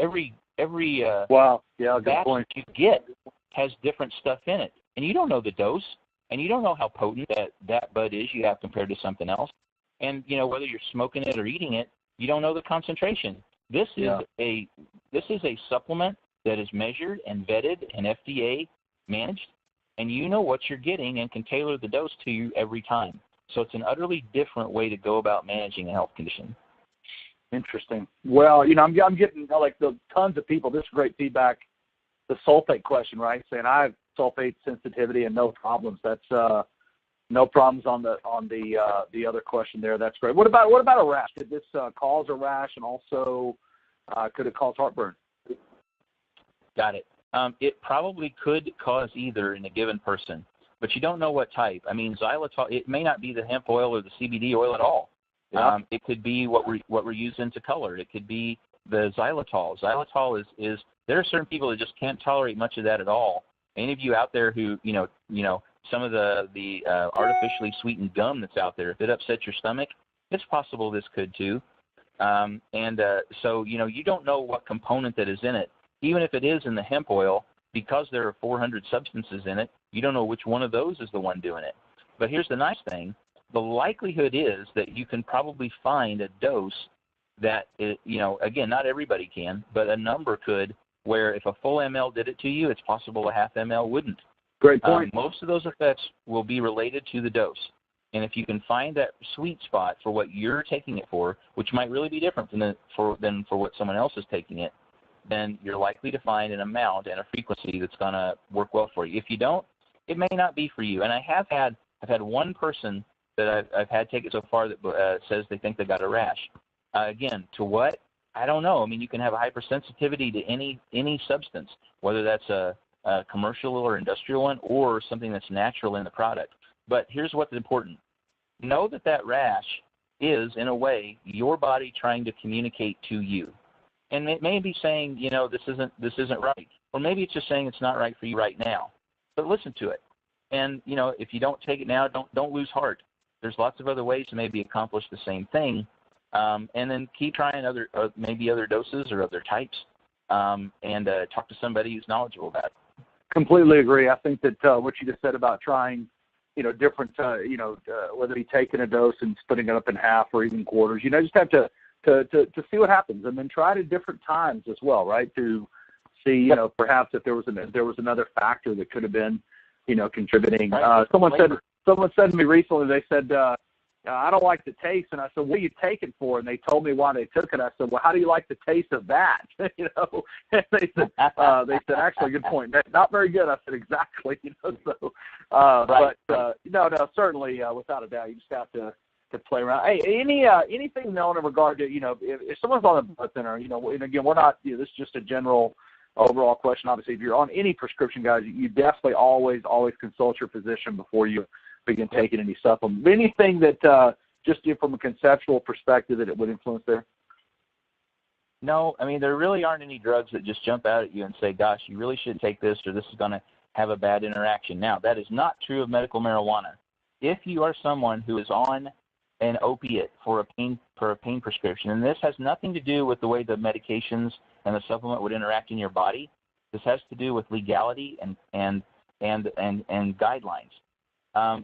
E: wow, yeah, good
D: batch
E: point.
D: that you get has different stuff in it, and you don't know the dose, and you don't know how potent that bud is you have compared to something else, and whether you're smoking it or eating it, you don't know the concentration. This is a supplement that is measured and vetted and FDA managed, and you know what you're getting and can tailor the dose to you every time. So it's an utterly different way to go about managing a health condition.
E: Interesting. Well, I'm getting like the tons of people. This is great feedback. The sulfate question, right? Saying I have sulfate sensitivity and no problems. That's no problems on the other question there. That's great. What about a rash? Could this cause a rash, and also could it cause heartburn?
D: Got it. It probably could cause either in a given person, but you don't know what type. I mean, Zylitol. It may not be the hemp oil or the CBD oil at all. Yeah. It could be what we're using to color. It could be the Zylitol. Zylitol is there are certain people that just can't tolerate much of that at all. Any of you out there who some of the artificially sweetened gum that's out there, if it upsets your stomach, it's possible this could too. So you don't know what component that is in it. Even if it is in the hemp oil, because there are 400 substances in it, you don't know which one of those is the one doing it. But here's the nice thing. The likelihood is that you can probably find a dose that, again, not everybody can, but a number could, where if a full ml did it to you, it's possible a half ml wouldn't.
E: Great point.
D: Most of those effects will be related to the dose. And if you can find that sweet spot for what you're taking it for, which might really be different than for what someone else is taking it, then you're likely to find an amount and a frequency that's going to work well for you. If you don't, it may not be for you. And I've had one person that I've had take it so far that says they think they got a rash. Again, to what? I don't know. I mean, you can have a hypersensitivity to any substance, whether that's a commercial or industrial one or something that's natural in the product. But here's what's important. Know that rash is, in a way, your body trying to communicate to you. And it may be saying, this isn't right. Or maybe it's just saying it's not right for you right now. But listen to it. And, if you don't take it now, don't lose heart. There's lots of other ways to maybe accomplish the same thing. And then keep trying maybe other doses or other types, and talk to somebody who's knowledgeable about it.
E: Completely agree. I think that what you just said about trying, different, whether it be taking a dose and splitting it up in half or even quarters, just have to see what happens, and then try it at different times as well, right? To see, perhaps if there was another factor that could have been, contributing.
D: Right.
E: Someone said to me recently, they said, I don't like the taste. And I said, what do you take it for? And they told me why they took it. I said, well, how do you like the taste of that? And they said, actually, good point. Not very good. I said, exactly.
D: Right.
E: But no, certainly, without a doubt, you just have to play around. Hey, anything known in regard to, if someone's on a blood thinner, and again, we're not, this is just a general overall question. Obviously, if you're on any prescription, guys, you definitely always consult your physician before you begin taking any supplement. Anything that, just from a conceptual perspective, that it would influence there?
D: No, I mean, there really aren't any drugs that just jump out at you and say, gosh, you really should take this or this is going to have a bad interaction. Now, that is not true of medical marijuana. If you are someone who is on an opiate for a pain prescription, and this has nothing to do with the way the medications and the supplement would interact in your body, this has to do with legality and guidelines.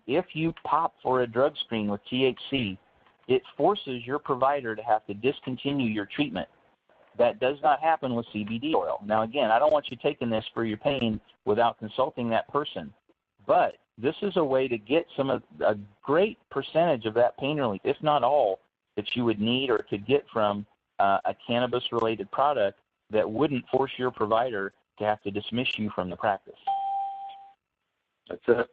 D: If you pop for a drug screen with THC, it forces your provider to have to discontinue your treatment. That does not happen with CBD oil. Now, again, I don't want you taking this for your pain without consulting that person, but this is a way to get a great percentage of that pain relief, if not all, that you would need or could get from a cannabis-related product that wouldn't force your provider to have to dismiss you from the practice.
E: That's it.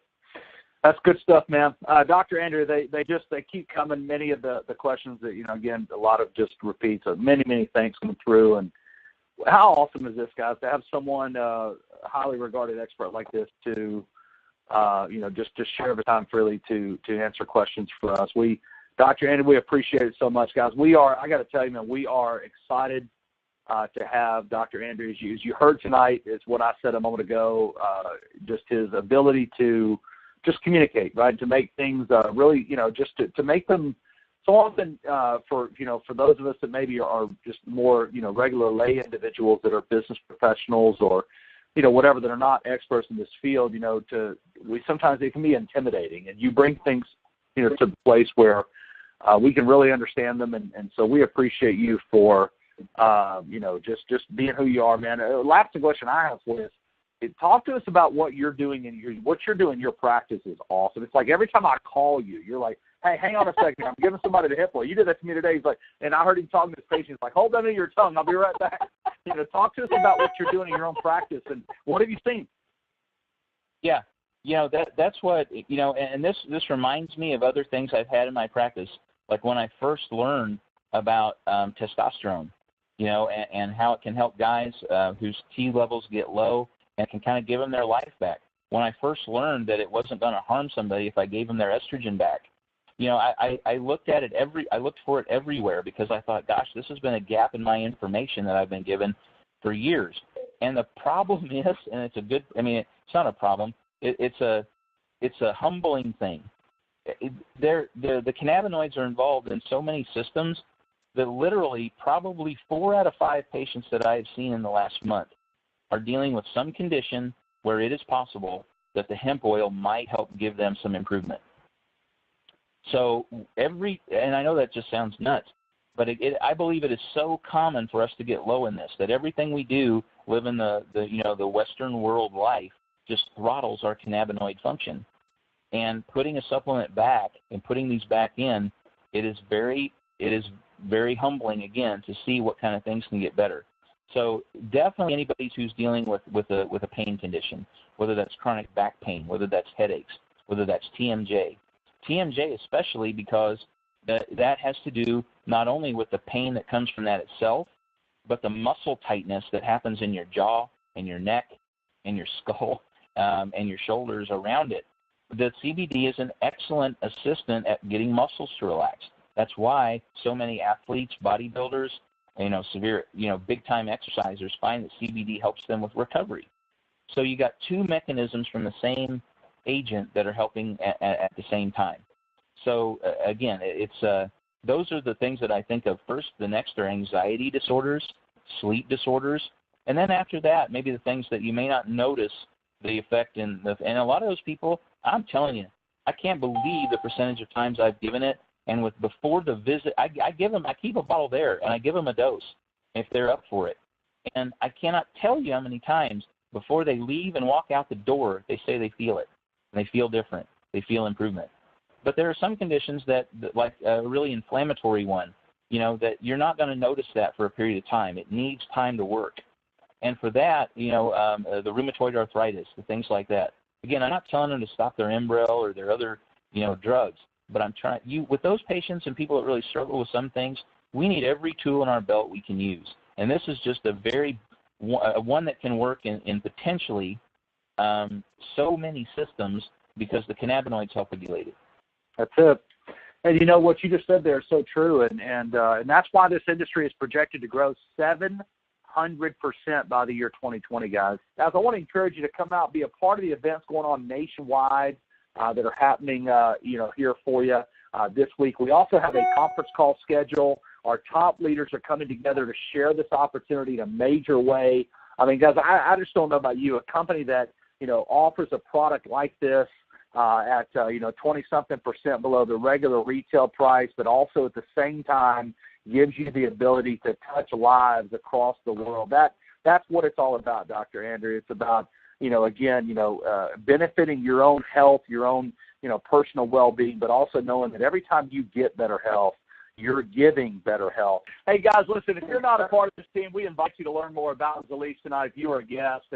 E: That's good stuff, man. Dr. Andry, they keep coming. Many of the questions that, again, a lot of just repeats of many thanks coming through. And how awesome is this, guys, to have someone, highly regarded expert like this to, just share the time freely to answer questions for us. Dr. Andry, we appreciate it so much, guys. I got to tell you, man, we are excited to have Dr. Andry. As you heard tonight, is what I said a moment ago, just his ability to just communicate, right, to make things really, just to make them so often for those of us that maybe are just more, regular lay individuals that are business professionals or, whatever, that are not experts in this field, sometimes it can be intimidating, and you bring things, to the place where we can really understand them. And so we appreciate you for, just being who you are, man. Last question I have for you is, talk to us about what you're doing in your practice is awesome. It's like every time I call you, you're like, hey, hang on a second, I'm giving somebody the hip oil. You did that to me today. He's like, and I heard him talking to his patient. He's like, hold that in your tongue. I'll be right back. Talk to us about what you're doing in your own practice and what have you seen?
D: Yeah, that's what, and this reminds me of other things I've had in my practice. Like when I first learned about testosterone, and how it can help guys whose T levels get low and can kind of give them their life back. When I first learned that it wasn't going to harm somebody if I gave them their estrogen back, I looked at it I looked for it everywhere because I thought, gosh, this has been a gap in my information that I've been given for years. And the problem is, and it's not a problem. It's a humbling thing. The cannabinoids are involved in so many systems that literally probably 4 out of 5 patients that I have seen in the last month are dealing with some condition where it is possible that the hemp oil might help give them some improvement. So and I know that just sounds nuts, but I believe it is so common for us to get low in this, that everything we do living the Western world life just throttles our cannabinoid function. And putting a supplement back and putting these back in, it is very humbling, again, to see what kind of things can get better. So definitely anybody who's dealing with a pain condition, whether that's chronic back pain, whether that's headaches, whether that's TMJ especially, because that has to do not only with the pain that comes from that itself, but the muscle tightness that happens in your jaw and your neck and your skull and your shoulders around it. The CBD is an excellent assistant at getting muscles to relax. That's why so many athletes, bodybuilders, severe, big-time exercisers find that CBD helps them with recovery. So you got 2 mechanisms from the same agent that are helping at the same time. So again, those are the things that I think of first. The next are anxiety disorders, sleep disorders, and then after that, maybe the things that you may not notice the effect in. And a lot of those people, I'm telling you, I can't believe the percentage of times I've given it. And before the visit, I keep a bottle there, and I give them a dose if they're up for it. And I cannot tell you how many times before they leave and walk out the door, they say they feel it. And they feel different. They feel improvement. But there are some conditions that like a really inflammatory one, that you're not going to notice that for a period of time. It needs time to work. And for that, the rheumatoid arthritis, the things like that. Again, I'm not telling them to stop their Enbrel or their other, drugs. But I'm trying with those patients and people that really struggle with some things, we need every tool in our belt we can use. And this is just a very one that can work in potentially so many systems because the cannabinoids help regulate it.
E: That's it. And you know what you just said there is so true, and that's why this industry is projected to grow 700% by the year 2020, guys. Guys, I want to encourage you to come out, be a part of the events going on nationwide that are happening, here for you this week. We also have a conference call schedule. Our top leaders are coming together to share this opportunity in a major way. I mean, guys, I just don't know about you. A company that, offers a product like this at 20-something% below the regular retail price, but also at the same time gives you the ability to touch lives across the world. That's what it's all about, Dr. Andry. It's about, benefiting your own health, your own, personal well-being, but also knowing that every time you get better health, you're giving better health. Hey, guys, listen, if you're not a part of this team, we invite you to learn more about Zilis tonight if you are a guest.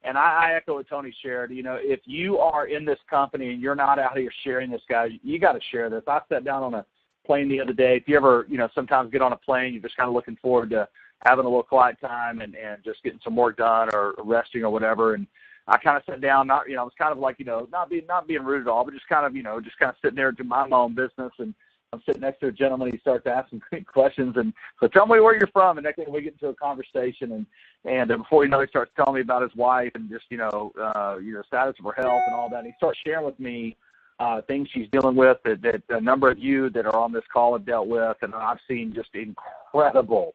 E: And I echo what Tony shared. If you are in this company and you're not out here sharing this, guys, you got to share this. I sat down on a plane the other day. If you ever, sometimes get on a plane, you're just kind of looking forward to having a little quiet time and just getting some work done or resting or whatever. And I kind of sat down, it was kind of like, not being rude at all, but just kind of sitting there to mind my own business. And I'm sitting next to a gentleman. He starts asking questions, and so tell me where you're from. And next thing we get into a conversation, and before you know, he starts telling me about his wife and just status of her health and all that. And he starts sharing with me things she's dealing with that a number of you that are on this call have dealt with, and I've seen just incredible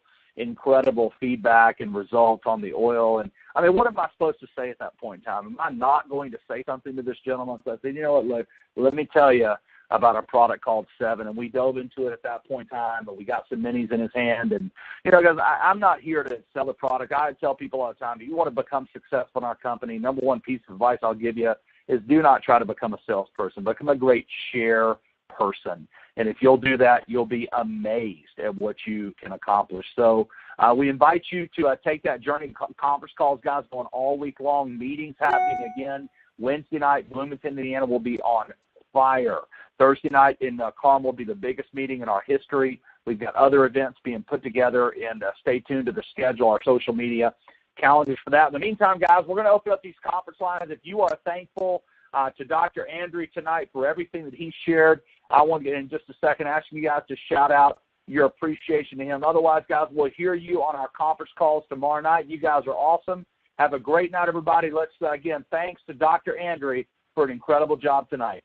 E: feedback and results on the oil. And I mean, what am I supposed to say at that point in time? Am I not going to say something to this gentleman? So I said, let me tell you about a product called 7, and we dove into it at that point in time, but we got some minis in his hand. And, guys, I'm not here to sell a product. I tell people all the time, if you want to become successful in our company, number one piece of advice I'll give you is do not try to become a salesperson. Become a great share person. And if you'll do that, you'll be amazed at what you can accomplish. So we invite you to take that journey. Conference calls, guys, going all week long. Meetings happening again. Wednesday night, Bloomington, Indiana will be on fire. Thursday night in Carmel will be the biggest meeting in our history. We've got other events being put together, and stay tuned to the schedule, our social media calendars for that. In the meantime, guys, we're going to open up these conference lines. If you are thankful to Dr. Andry tonight for everything that he shared, I want to, in just a second, ask you guys to shout out your appreciation to him. Otherwise, guys, we'll hear you on our conference calls tomorrow night. You guys are awesome. Have a great night, everybody. Let's, again, thanks to Dr. Andry for an incredible job tonight.